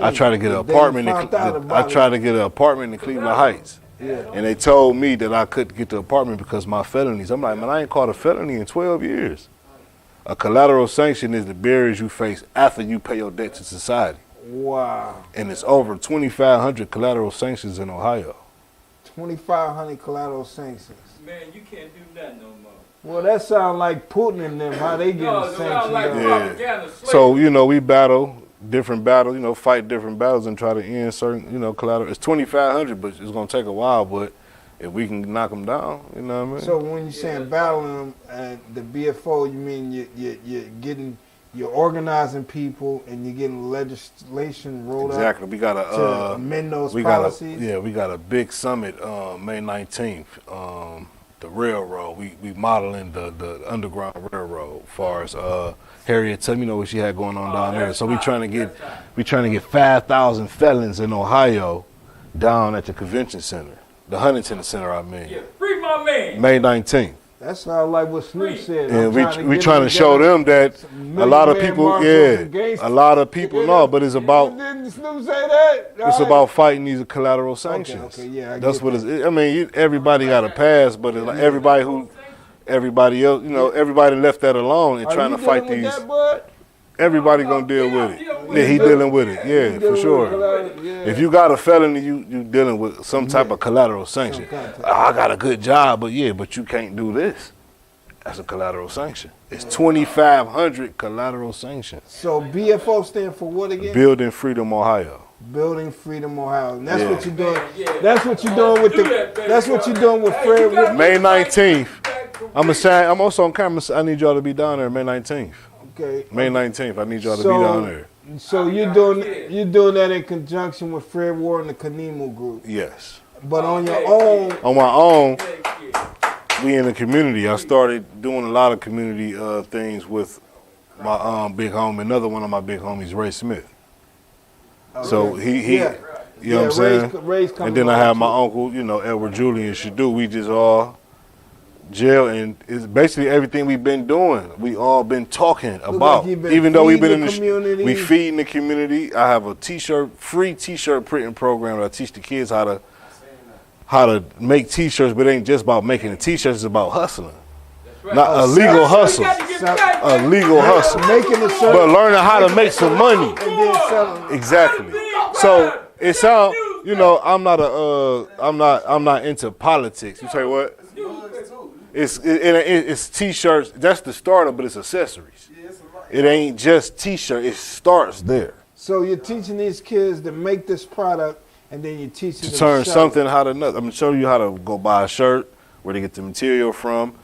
I tried to get an apartment. I tried to get an apartment in Cleveland Heights, and they told me that I couldn't get the apartment because of my felonies. I'm like, man, I ain't caught a felony in 12 years. A collateral sanction is the barriers you face after you pay your debt to society, Wow. and it's over 2,500 collateral sanctions in Ohio. 2,500 collateral sanctions. Man, you can't do nothing no more. Well, that sound like Putin and them, how they getting No, sanctions. like on. propaganda. So, you know, we battle different battles, you know, fight different battles and try to end certain, you know, collateral. It's 2,500, but it's going to take a while, but if we can knock them down, you know what I mean? So when you're saying battling them and the BFO, you mean you're organizing people and you're getting legislation rolled exactly. out We got to amend those policies? We got a big summit May 19th. The railroad, we modeling the Underground Railroad. As far as Harriet, tell me, you know what she had going on down there. So we trying to get 5,000 felons in Ohio down at the convention center, the Huntington Center. I mean, Yeah, free my man. May 19th. That sounds like what Snoop said. And we trying to show them that a lot of people, a lot of people know, but it's about Didn't Snoop say that? it's about fighting these collateral sanctions. Okay, yeah, I that's get what it's. I mean, everybody got a pass, but it's like everybody else, you know, everybody left that alone and trying to fight these. Everybody gonna deal with it. Yeah, he dealing with it. Yeah, for sure. If you got a felony, you dealing with some type of collateral sanction. I got a good job, but you can't do this. That's a collateral sanction. It's 2,500 collateral sanctions. So BFO stand for what again? Building Freedom, Ohio. Building Freedom, Ohio. And that's Yeah. what you're doing. That's what you're doing with That's what you're doing with Fred. May 19th. I'm also on camera. I need y'all to be down there May 19th. Okay. May 19th. I need y'all to be down there. So you're doing that in conjunction with Fred Ward and the Kanemo group. Yes. But on your own. On my own, we in the community. I started doing a lot of community things with my big homie. Another one of my big homies, Ray Smith. Okay. So he Yeah. you know what I'm saying? Ray's And then I have my uncle, you know, Edward Julian Shadu. We just all jail, and it's basically everything we've been doing. We all been talking about. you've been Even though we've been feeding in the community. we feeding the community. I have a free t-shirt printing program that I teach the kids how to make t-shirts, but it ain't just about making the t-shirts, it's about hustling. Not a legal hustle. A legal hustle. Making the shirt. But learning how to make some money. And then selling. Exactly. So it sounds, you know, I'm not into politics. You say what? It's t-shirts. That's the starter, but it's accessories. It ain't just t-shirt. It starts there. So you're teaching these kids to make this product, and then you're teaching To them turn to sell something out of nothing. I'm gonna show you how to go buy a shirt, where to get the material from.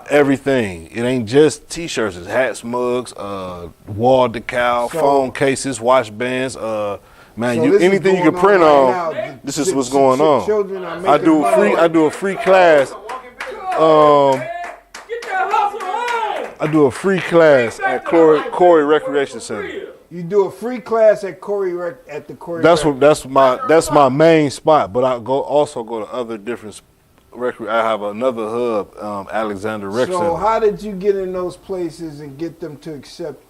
Everything. It ain't just t-shirts. It's hats, mugs, wall decal, phone cases, watch bands. Man, So this is anything you going can print on on. right now. This is what's going on. Children are I making money. do a free class. I do a free class at Corey Recreation Center. You do a free class at the Corey. That's my main spot. But I also go to other different. I have another hub, Alexander Rec So Center. how did you get in those places and get them to accept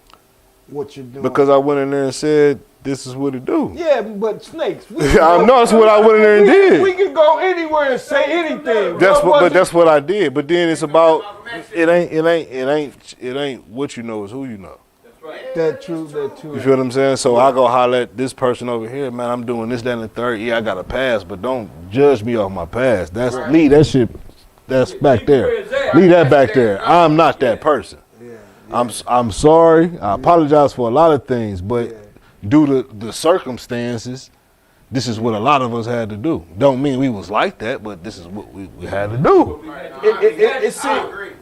what you're doing? Because I went in there and said, "This is what it do." Yeah, but snakes. I know that's what I went in there and did. We can go anywhere and say anything. That's what I did. But then it's about it ain't what you know, it's who you know. That true. You feel what I'm saying? So I go holler at this person over here, man. I'm doing this, that, and the third. Yeah, I got a pass, but don't judge me off my past. Leave that shit. That's back there. Leave that back there. I'm not that person. I'm sorry. I apologize for a lot of things, but due to the circumstances, this is what a lot of us had to do. Don't mean we was like that, but this is what we had to do.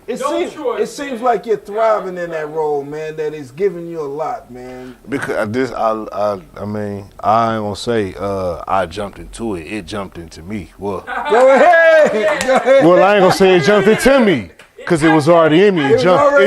It seems like you're thriving in that role, man. That is giving you a lot, man. Because I mean, I ain't gonna say I jumped into it. It jumped into me. Well, Go ahead. well, I ain't gonna say it jumped into me, because it was already in me. It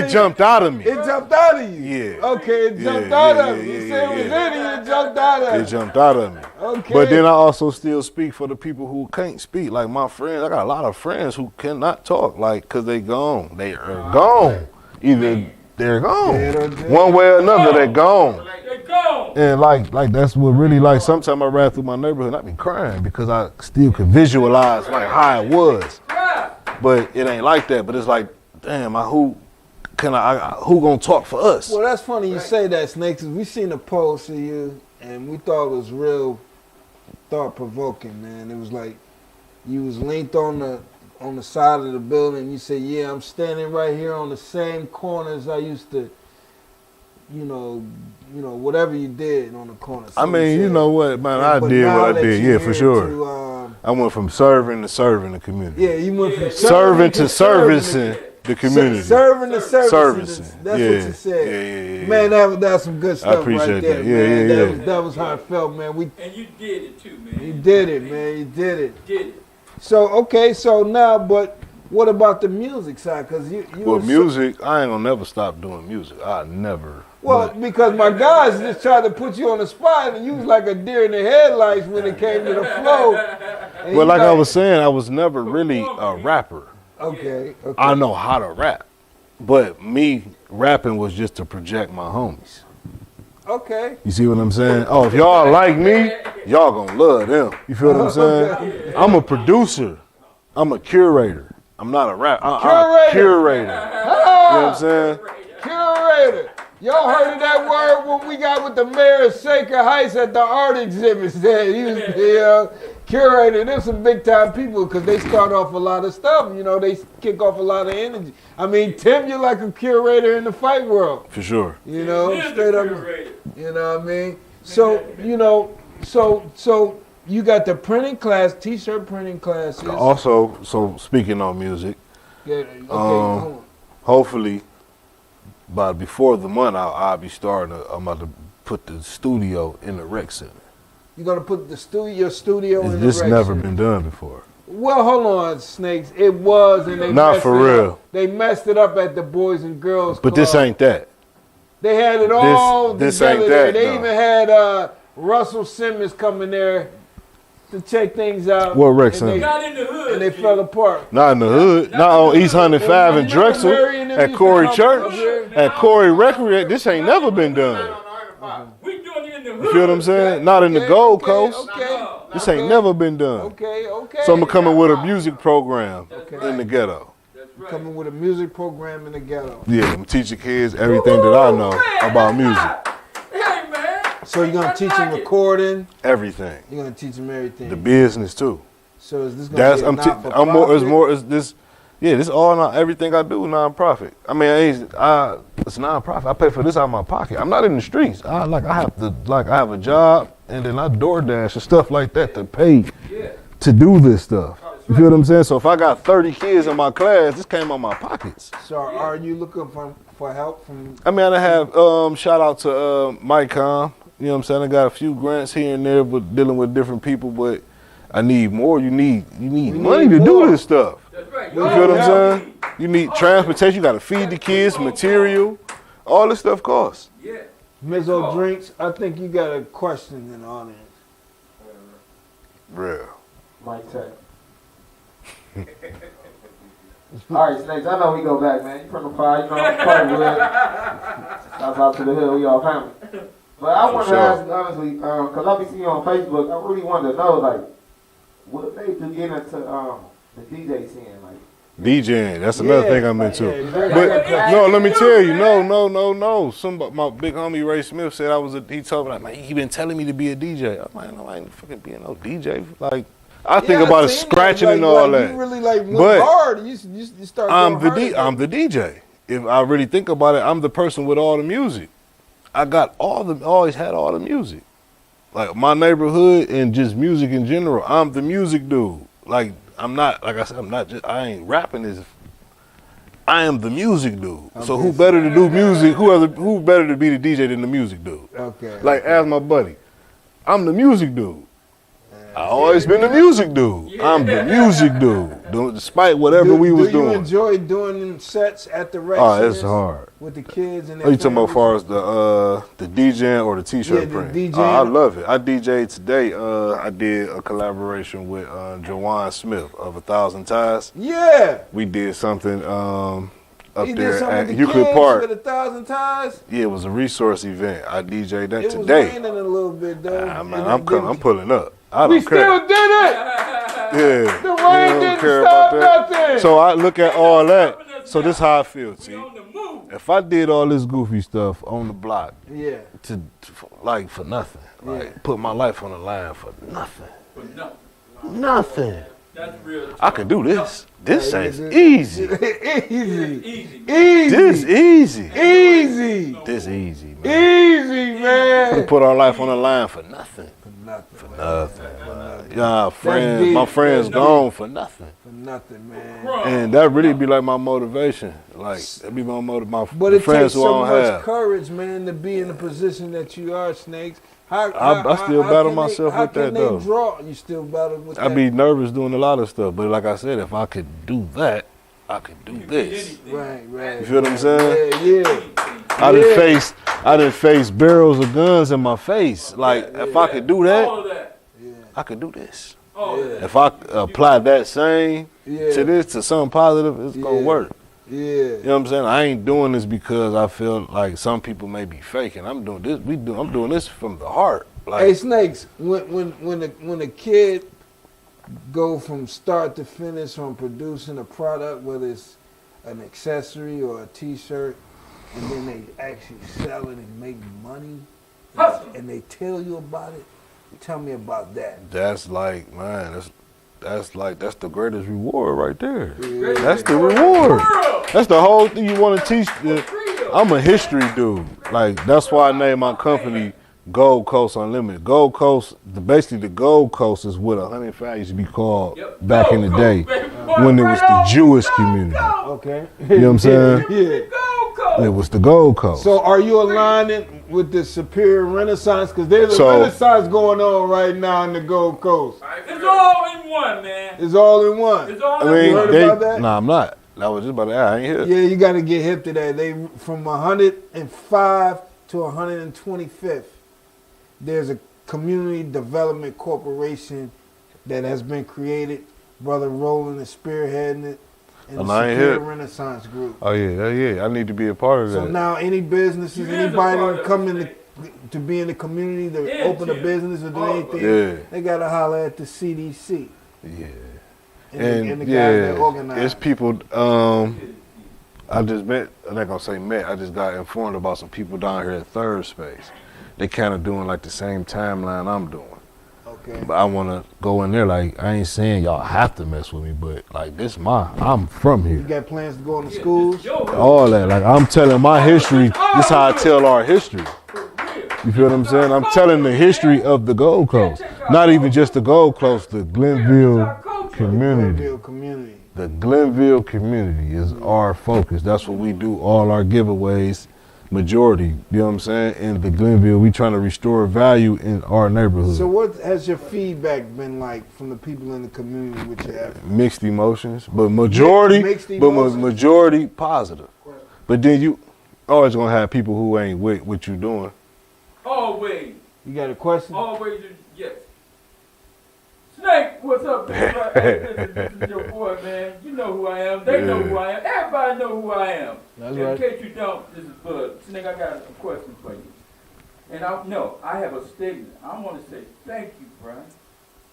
jumped out of me. It jumped out of you. Yeah. Okay, it jumped out of you. You said it was in you. It jumped out of you. It jumped out of me. Okay. But then I also still speak for the people who can't speak. Like my friends, I got a lot of friends who cannot talk, like, because they gone. They are gone. Either they're gone. One way or another, they're gone. And like that's what really, like, sometimes I ride through my neighborhood and I be crying because I still can visualize like how it was. But it ain't like that. But it's like, damn, who gonna talk for us? Well, that's funny you say that, Snakes. We seen a post of you, and we thought it was real thought provoking, man. It was like you was linked on the side of the building. You said, "Yeah, I'm standing right here on the same corners I used to, you know, whatever you did on the corner." I mean, you know what, man, I did what I did, yeah, for sure. I went from serving to serving the community. Yeah, you went from serving to servicing the community. Serving to servicing. That's yeah. what you said. Yeah. Man, that's some good stuff right there, that. man. That was how it felt, man. And you did it too, man. You did it, man. You did it. Did it. So, okay, so now, but what about the music side? Because you well, music, I ain't gonna never stop doing music. I never. Well, because my guys just tried to put you on the spot, and you was like a deer in the headlights when it came to the flow. Well, like I was saying, I was never really a rapper. Okay. I know how to rap, but me rapping was just to project my homies. Okay. You see what I'm saying? Oh, if y'all like me, y'all gonna love them. You feel what I'm saying? I'm a producer. I'm a curator. I'm not a rapper. I'm a curator. You know what I'm saying? Curator. Y'all heard of that word when we got with the mayor of Shaker Heights at the art exhibits there? He was the curator. There's some big time people because they start off a lot of stuff. You know, they kick off a lot of energy. I mean, Tim, you're like a curator in the fight world. For sure. You know, straight up. You know what I mean? So, you know, so you got the printing class, t-shirt printing classes. Also, so speaking on music, hopefully by before the month I'll be starting. I'm about to put the studio in the rec center. You're gonna put your studio in the rec center? This never been done before. Well, hold on, Snakes. It was, and they not messed for it real. Up. They messed it up at the Boys and Girls But Club. this ain't that. They had it all this together ain't there. that, They though. even had Russell Simmons coming there to check things out. What rec center? Not in the hood. And they fell apart. Not in the hood. Not on East 105 and Drexel. At Corey Church. At Corey Recreate. This ain't never been done. We doing it in the hood. You feel what I'm saying? Not in the Gold Coast. Okay. This ain't never been done. Okay. So I'm coming with a music program in the ghetto. Right. Coming with a music program in the ghetto. Yeah, I'm teaching kids everything that I know about music. Hey, man. So you're going to teach them recording. Everything. You're going to teach them everything. The business too. So is this going to be a not-for-profit? This all not everything I do nonprofit. I mean, it's nonprofit. I pay for this out of my pocket. I'm not in the streets. I have a job and then I DoorDash and stuff like that to pay to do this stuff. You feel what I'm saying? So if I got 30 kids in my class, this came out of my pockets. So are you looking for help from? I mean, I have shout out to Mike Com. You know what I'm saying? I got a few grants here and there, but dealing with different people. But I need more. You need money to do this stuff. That's right. You feel what I'm saying? You need transportation. You got to feed the kids, material. All this stuff costs. Yeah. Mizzo Drankz, I think you got a question in the audience. Real. Mike check. All right, Snakes, I know we go back, man. You from the fire, you know, I'm part of the Shout out to the hood, we all family. But I want to ask you honestly, because I be seeing you on Facebook, I really wanted to know, like, what they do get into the DJ scene, like. DJing, that's another thing I'm into. Yeah, But no, let me tell you, no. My big homie Ray Smith said he told me, like, man, he been telling me to be a DJ. I'm like, no, I ain't fucking being no DJ. Like, I think about it scratching and all that. You really went But hard. You start I'm going I'm the DJ. If I really think about it, I'm the person with all the music. I got always had all the music. Like my neighborhood and just music in general, I'm the music dude. Like I'm not, like I said, I ain't rapping I am the music dude. So who better to do music? Who better to be the DJ than the music dude? Okay. Like ask my buddy, I'm the music dude. I always been the music dude. I'm the music dude. Despite whatever we was doing. Do you enjoy doing sets at the rec? Oh, it's hard. With the kids and Are you talking about as far as the DJing or the t-shirt print? The DJing. I love it. I DJ'd today. I did a collaboration with Jawan Smith of 1,000 Ties. Yeah. We did something up You there did something at with the Euclid kids Park. with 1,000 Ties? Yeah, it was a resource event. I DJ'd that It today. was raining a little bit though. I'm pulling up. I don't We care. still did it. Yeah. The rain don't didn't care stop about that. nothing. So I look at all that. So this how I feel, T. On the move. If I did all this goofy stuff on the block Yeah. for nothing, like put my life on the line for nothing, For nothing. Nothing. That's real. I can do this. This is easy. Easy. This easy. Easy. This easy, man. Easy, We man. put our life on the line for nothing. For Nothing, man. Yeah, friends, deep. my friends gone for nothing. nothing, man. And that really be like my motivation. Like, that be my motivation. But My it friends takes who I so don't much have. courage, man, to be in the position that you are, Snakes. I still battle can myself how with can that, they though. Draw? You still battle with I that? be nervous doing a lot of stuff, but like I said, if I could do that, I could do this. Right. You feel what I'm saying? Yeah. I done faced barrels of guns in my face. Like, if I could do that, I could do this. If I apply that same to this, to something positive, it's gonna work. Yeah. You know what I'm saying? I ain't doing this because I feel like some people may be faking. I'm doing this. I'm doing this from the heart. Like, Hey, Snakes, when a kid go from start to finish on producing a product, whether it's an accessory or a T-shirt, and then they actually sell it and make money, and they tell you about it, tell me about that. that's like, man, that's the greatest reward right there. Yeah. That's the reward. That's the whole thing you want to teach. I'm a history dude. Like, that's why I named my company Gold Coast Unlimited. Gold Coast, basically the Gold Coast is what 105 used to be called back in the day when it was the Jewish community. Okay. You know what I'm saying? Yeah. It was the Gold Coast. So are you aligning with the Superior Renaissance? Because there's a Renaissance going on right now in the Gold Coast. It's all in one, man. It's all in one. It's all I mean, You heard about that? Nah, I'm not. I was just about to ask. I ain't here. Yeah, you got to get hip to that. They from 105 to 125th. There's a community development corporation that has been created. Brother Roland is spearheading it, and the And I ain't Superior here. Renaissance Group. Oh yeah. I need to be a part of that. So now, any businesses, You is a anybody part that of come it, to be in the community, to Yeah, open a Jim. business or do Oh, anything, yeah. they gotta holler at the CDC Yeah. and the guys that organize. It's people. I just met. I'm not gonna say met. I just got informed about some people down here at Third Space. They kind of doing like the same timeline I'm doing. Okay. But I want to go in there. Like, I ain't saying y'all have to mess with me, but like, I'm from You here. got plans to go into schools? All that. Like, I'm telling my history. This is how I tell our history. You feel what I'm saying? I'm telling the history of the Gold Coast. Not even just the Gold Coast, the Glenville community. Glenville community. The Glenville community is our focus. That's what we do, all our giveaways, majority, you know what I'm saying? In the Glenville, we trying to restore value in our neighborhood. So what has your feedback been like from the people in the community with your efforts? Mixed emotions, but majority, Mixed emotions? majority positive. But then you always gonna have people who ain't with what you doing. Always. You got a question? Always, yes. Snake, what's up, dude? This is your boy, man. You know who I am. They know who I am. Everybody know who I am. That's In right. case you don't, this is Bud. Snake, I got a question for you. And I have a statement. I want to say thank you, Brian.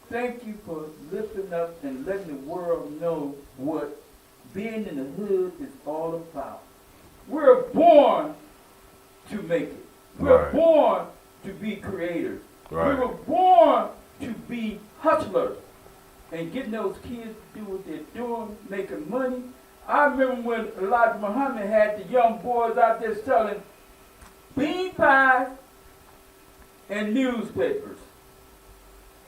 Thank you for lifting up and letting the world know what being in the hood is all about. We're born to make it. We're Right. born to be creators. Right. We were born to be hustlers and getting those kids to do what they're doing, making money. I remember when Elijah Muhammad had the young boys out there selling bean pies and newspapers.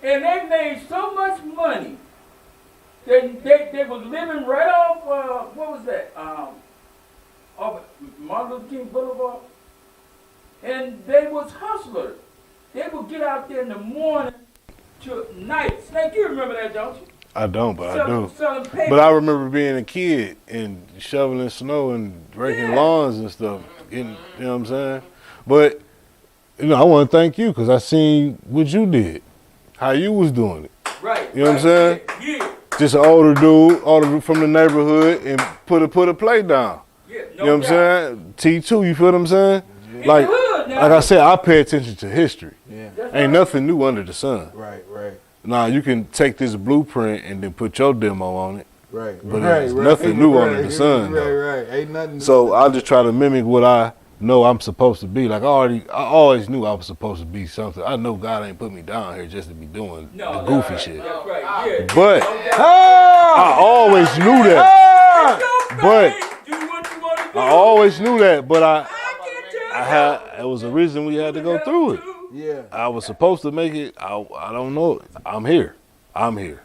And they made so much money. They was living right off, what was that? Off Martin Luther King Boulevard. And they was hustlers. They would get out there in the morning to night. Snake, you remember that, don't you? I don't, but I do. Selling paper. But I remember being a kid and shoveling snow and raking lawns and stuff. You know what I'm saying? But, I want to thank you because I seen what you did, how you was doing it. Right. You know what I'm saying? Yeah. Just an older dude from the neighborhood and put a plate down. Yeah. You know what I'm saying? T2, you feel what I'm saying? Like I said, I pay attention to history. Yeah. Ain't nothing new under the sun. Right. Now, you can take this blueprint and then put your demo on it. Right. But there's nothing new under the sun, though. Right. Ain't nothing. So I just try to mimic what I know I'm supposed to be. Like I always knew I was supposed to be something. I know God ain't put me down here just to be doing the goofy shit. That's right. Yeah. But I always knew that. But I always knew that. But it was a reason we had to go through it. Yeah. I was supposed to make it. I don't know. I'm here. You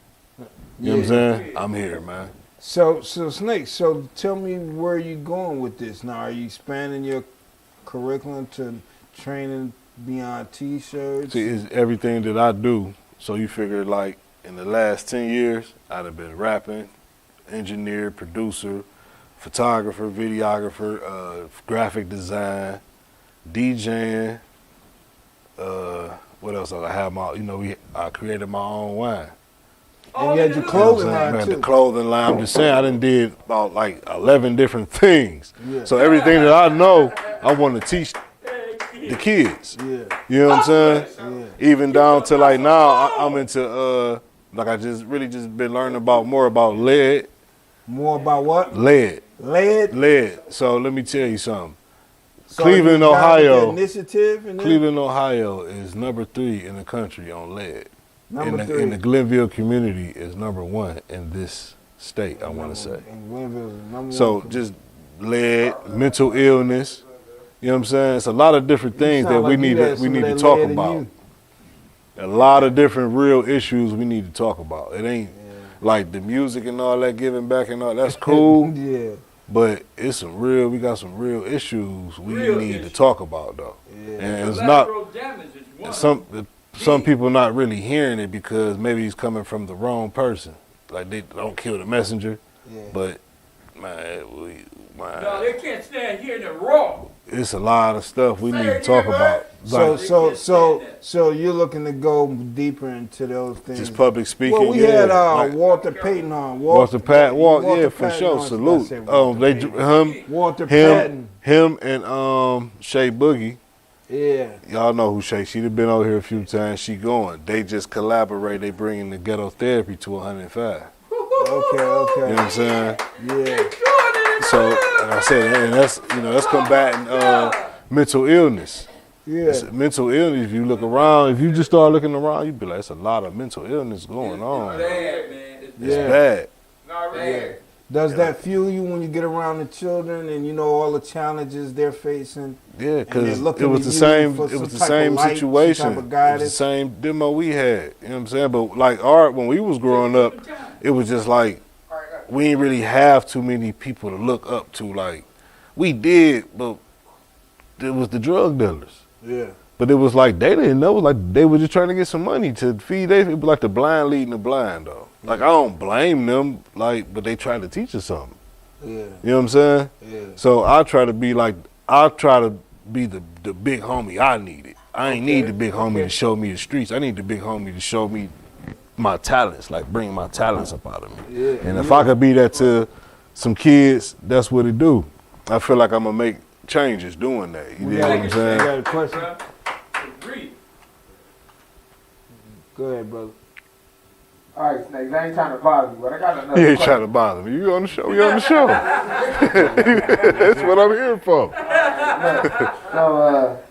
know what I'm saying? I'm here, man. So Snake, so tell me where you going with this now. Are you expanding your curriculum to training beyond T-shirts? See, it's everything that I do. So you figure like in the last 10 years, I'd have been rapping, engineer, producer, photographer, videographer, graphic design, DJing. What else? I have I created my own wine. And you had your clothing line too. The clothing line. I'm just saying, I done did about like 11 different things. Yeah. So everything that I know, I want to teach the kids. Yeah. You know what I'm saying? Yeah. Even down to like now, I'm into like I just been learning more about lead. More about what? Lead. Lead. So let me tell you something. So Cleveland, you got Ohio. the initiative in there? Cleveland, Ohio is number 3 in the country on lead. Number 3. In the Glenville community is number 1 in this state, I want to say. And Glenville is number So 1. just lead, mental illness, you know what I'm saying? It's a lot of different things that we need to talk about. A lot of different real issues we need to talk about. It ain't like the music and all that, giving back and all that's cool. Yeah. But we got some real issues we need to talk about though. Yeah. And it's Collateral damage is one. some people not really hearing it because maybe he's coming from the wrong person. Like they don't kill the messenger. Yeah. But man, no, they can't stand hearing it raw. It's a lot of stuff we need to talk about. So you're looking to go deeper into those things. Just public speaking. Well, we had Walter Payton on. Walter for sure. Salute. Walter Patton. Him and Shay Boogie. Yeah. Y'all know who Shay. She'd have been over here a few times. She going. They just collaborate. They bringing the ghetto therapy to 105. Okay. You know what I'm saying? Yeah. So, like I said, and that's combating mental illness. Yeah. Mental illness, if you look around, if you just start looking around, you'd be like, it's a lot of mental illness going on. It's bad, man. It's bad. Not bad. Does that fuel you when you get around the children and you know all the challenges they're facing? Yeah, because it was the same. It was the same situation. It was the same demo we had. You know what I'm saying? But like art, when we was growing up, it was just like we didn't really have too many people to look up to. Like we did, but it was the drug dealers. Yeah. But it was like they didn't know. Like they were just trying to get some money to feed. It was like the blind leading the blind, though. Like I don't blame them. Like, but they trying to teach us something. Yeah. You know what I'm saying? Yeah. So I try to be the big homie I needed. I ain't need the big homie to show me the streets. I need the big homie to show me my talents, like bring my talents up out of me. Yeah. And if I could be that to some kids, that's what it do. I feel like I'm gonna make changes doing that. You know what I'm saying? You got a question? Go ahead, brother. All right, Snake, I ain't trying to bother you, but I got another He ain't question. trying to bother me. You on the show? We on the show. That's what I'm here for. So,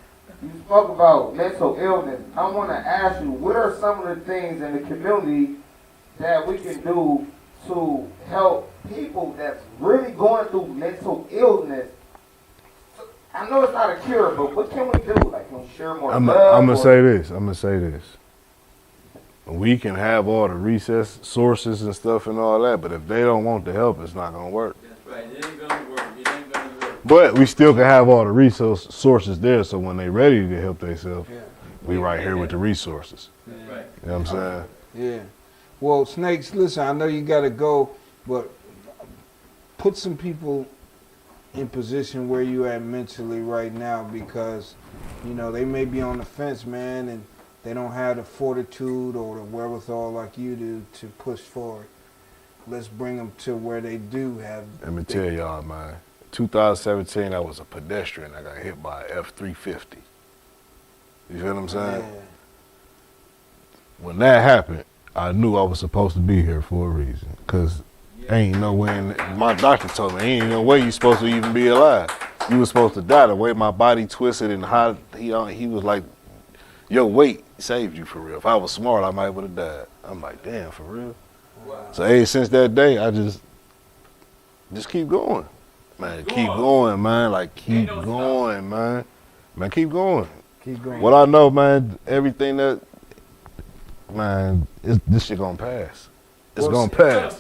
you spoke about mental illness. I want to ask you, what are some of the things in the community that we can do to help people that's really going through mental illness? I know it's not a cure, but what can we do? Like, can we share more I'm love? gonna say this. We can have all the recess sources and stuff and all that, but if they don't want the help, it's not gonna work. That's right. It ain't gonna work. It ain't gonna work. But we still can have all the resource sources there, so when they ready to help themselves, we right here with the resources. That's right. You know what I'm saying? Yeah. Well, Snakes, listen, I know you got to go, but put some people in position where you at mentally right now because, you know, they may be on the fence, man, and they don't have the fortitude or the wherewithal like you do to push forward. Let's bring them to where they do have. Let me tell y'all, man. 2017, I was a pedestrian. I got hit by an F-350. You feel what I'm saying? Yeah. When that happened, I knew I was supposed to be here for a reason. Because ain't no way, my doctor told me, ain't no way you supposed to even be alive. You was supposed to die. The way my body twisted and how he was like, your weight saved you for real. If I was smart, I might would have died. I'm like, damn, for real? Wow. So hey, since that day, I just keep going. Man, keep going, man. Like, keep going, man. Man, keep going. Keep going. What I know, man, everything that, man, this shit gonna pass. It's gonna pass.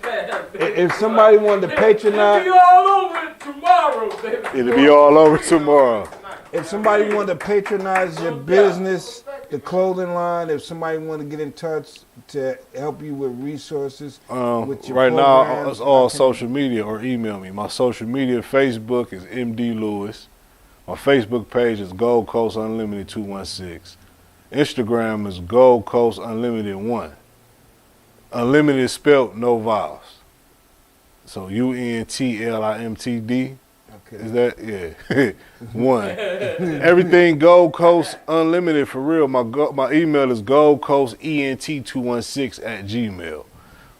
If somebody wanted to patronize, It'll be all over tomorrow, baby. It'll be all over tomorrow. if somebody wanted to patronize your business, the clothing line, if somebody wanted to get in touch to help you with resources, with your right now, programs, it's all social media or email me. My social media, Facebook is MD Lewis. My Facebook page is Gold Coast Unlimited 216. Instagram is Gold Coast Unlimited 1. Unlimited is spelled no vowels. So UNTLIMTD. Okay. Is that? Yeah. 1. Everything Gold Coast Unlimited for real. My email is goldcoastent216@gmail.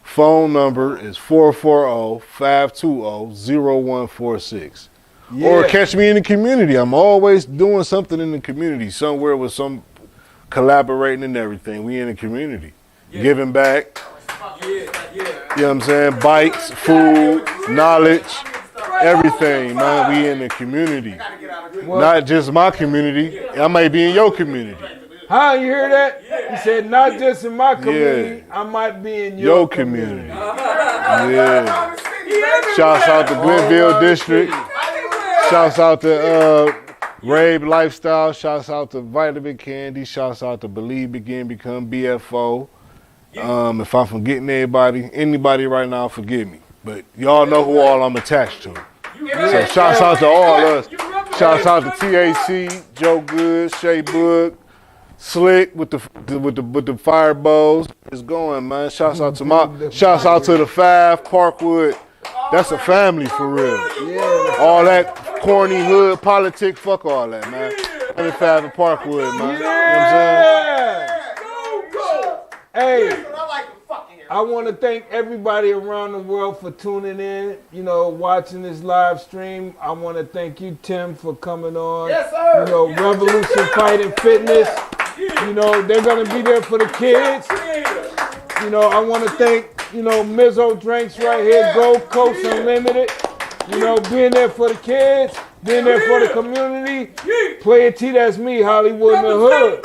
Phone number is 440-520-0146. Yeah. Or catch me in the community. I'm always doing something in the community, somewhere with some collaborating and everything. We in the community. Giving back. You know what I'm saying? Bites, food, knowledge, everything, man. We in the community. Not just my community. I might be in your community. Huh? You hear that? He said, not just in my community, I might be in your community. Yeah. Shouts out to Glenville District. Shouts out to Rabe Lifestyle. Shouts out to Vitamin Candy. Shouts out to Believe Begin Become BFO. If I'm forgetting anybody right now, forgive me. But y'all know who all I'm attached to. So shouts out to all us. Shouts out to TAC, Joe Good, Shay Book, Slick with the fire bows. It's going, man. Shouts out to the 5 Parkwood. That's a family for real. Yeah. All that corny hood politics, fuck all that, man. 5 and Parkwood, man. You know what I'm saying? Hey, I want to thank everybody around the world for tuning in, watching this live stream. I want to thank you, Tim, for coming on. Yes, sir. Revolution Fighting Fitness. They're going to be there for the kids. I want to thank, Mizzo Drankz right here, Gold Coast Unlimited. Being there for the kids, being there for the community. Play it T, that's me, Hollywood in the hood.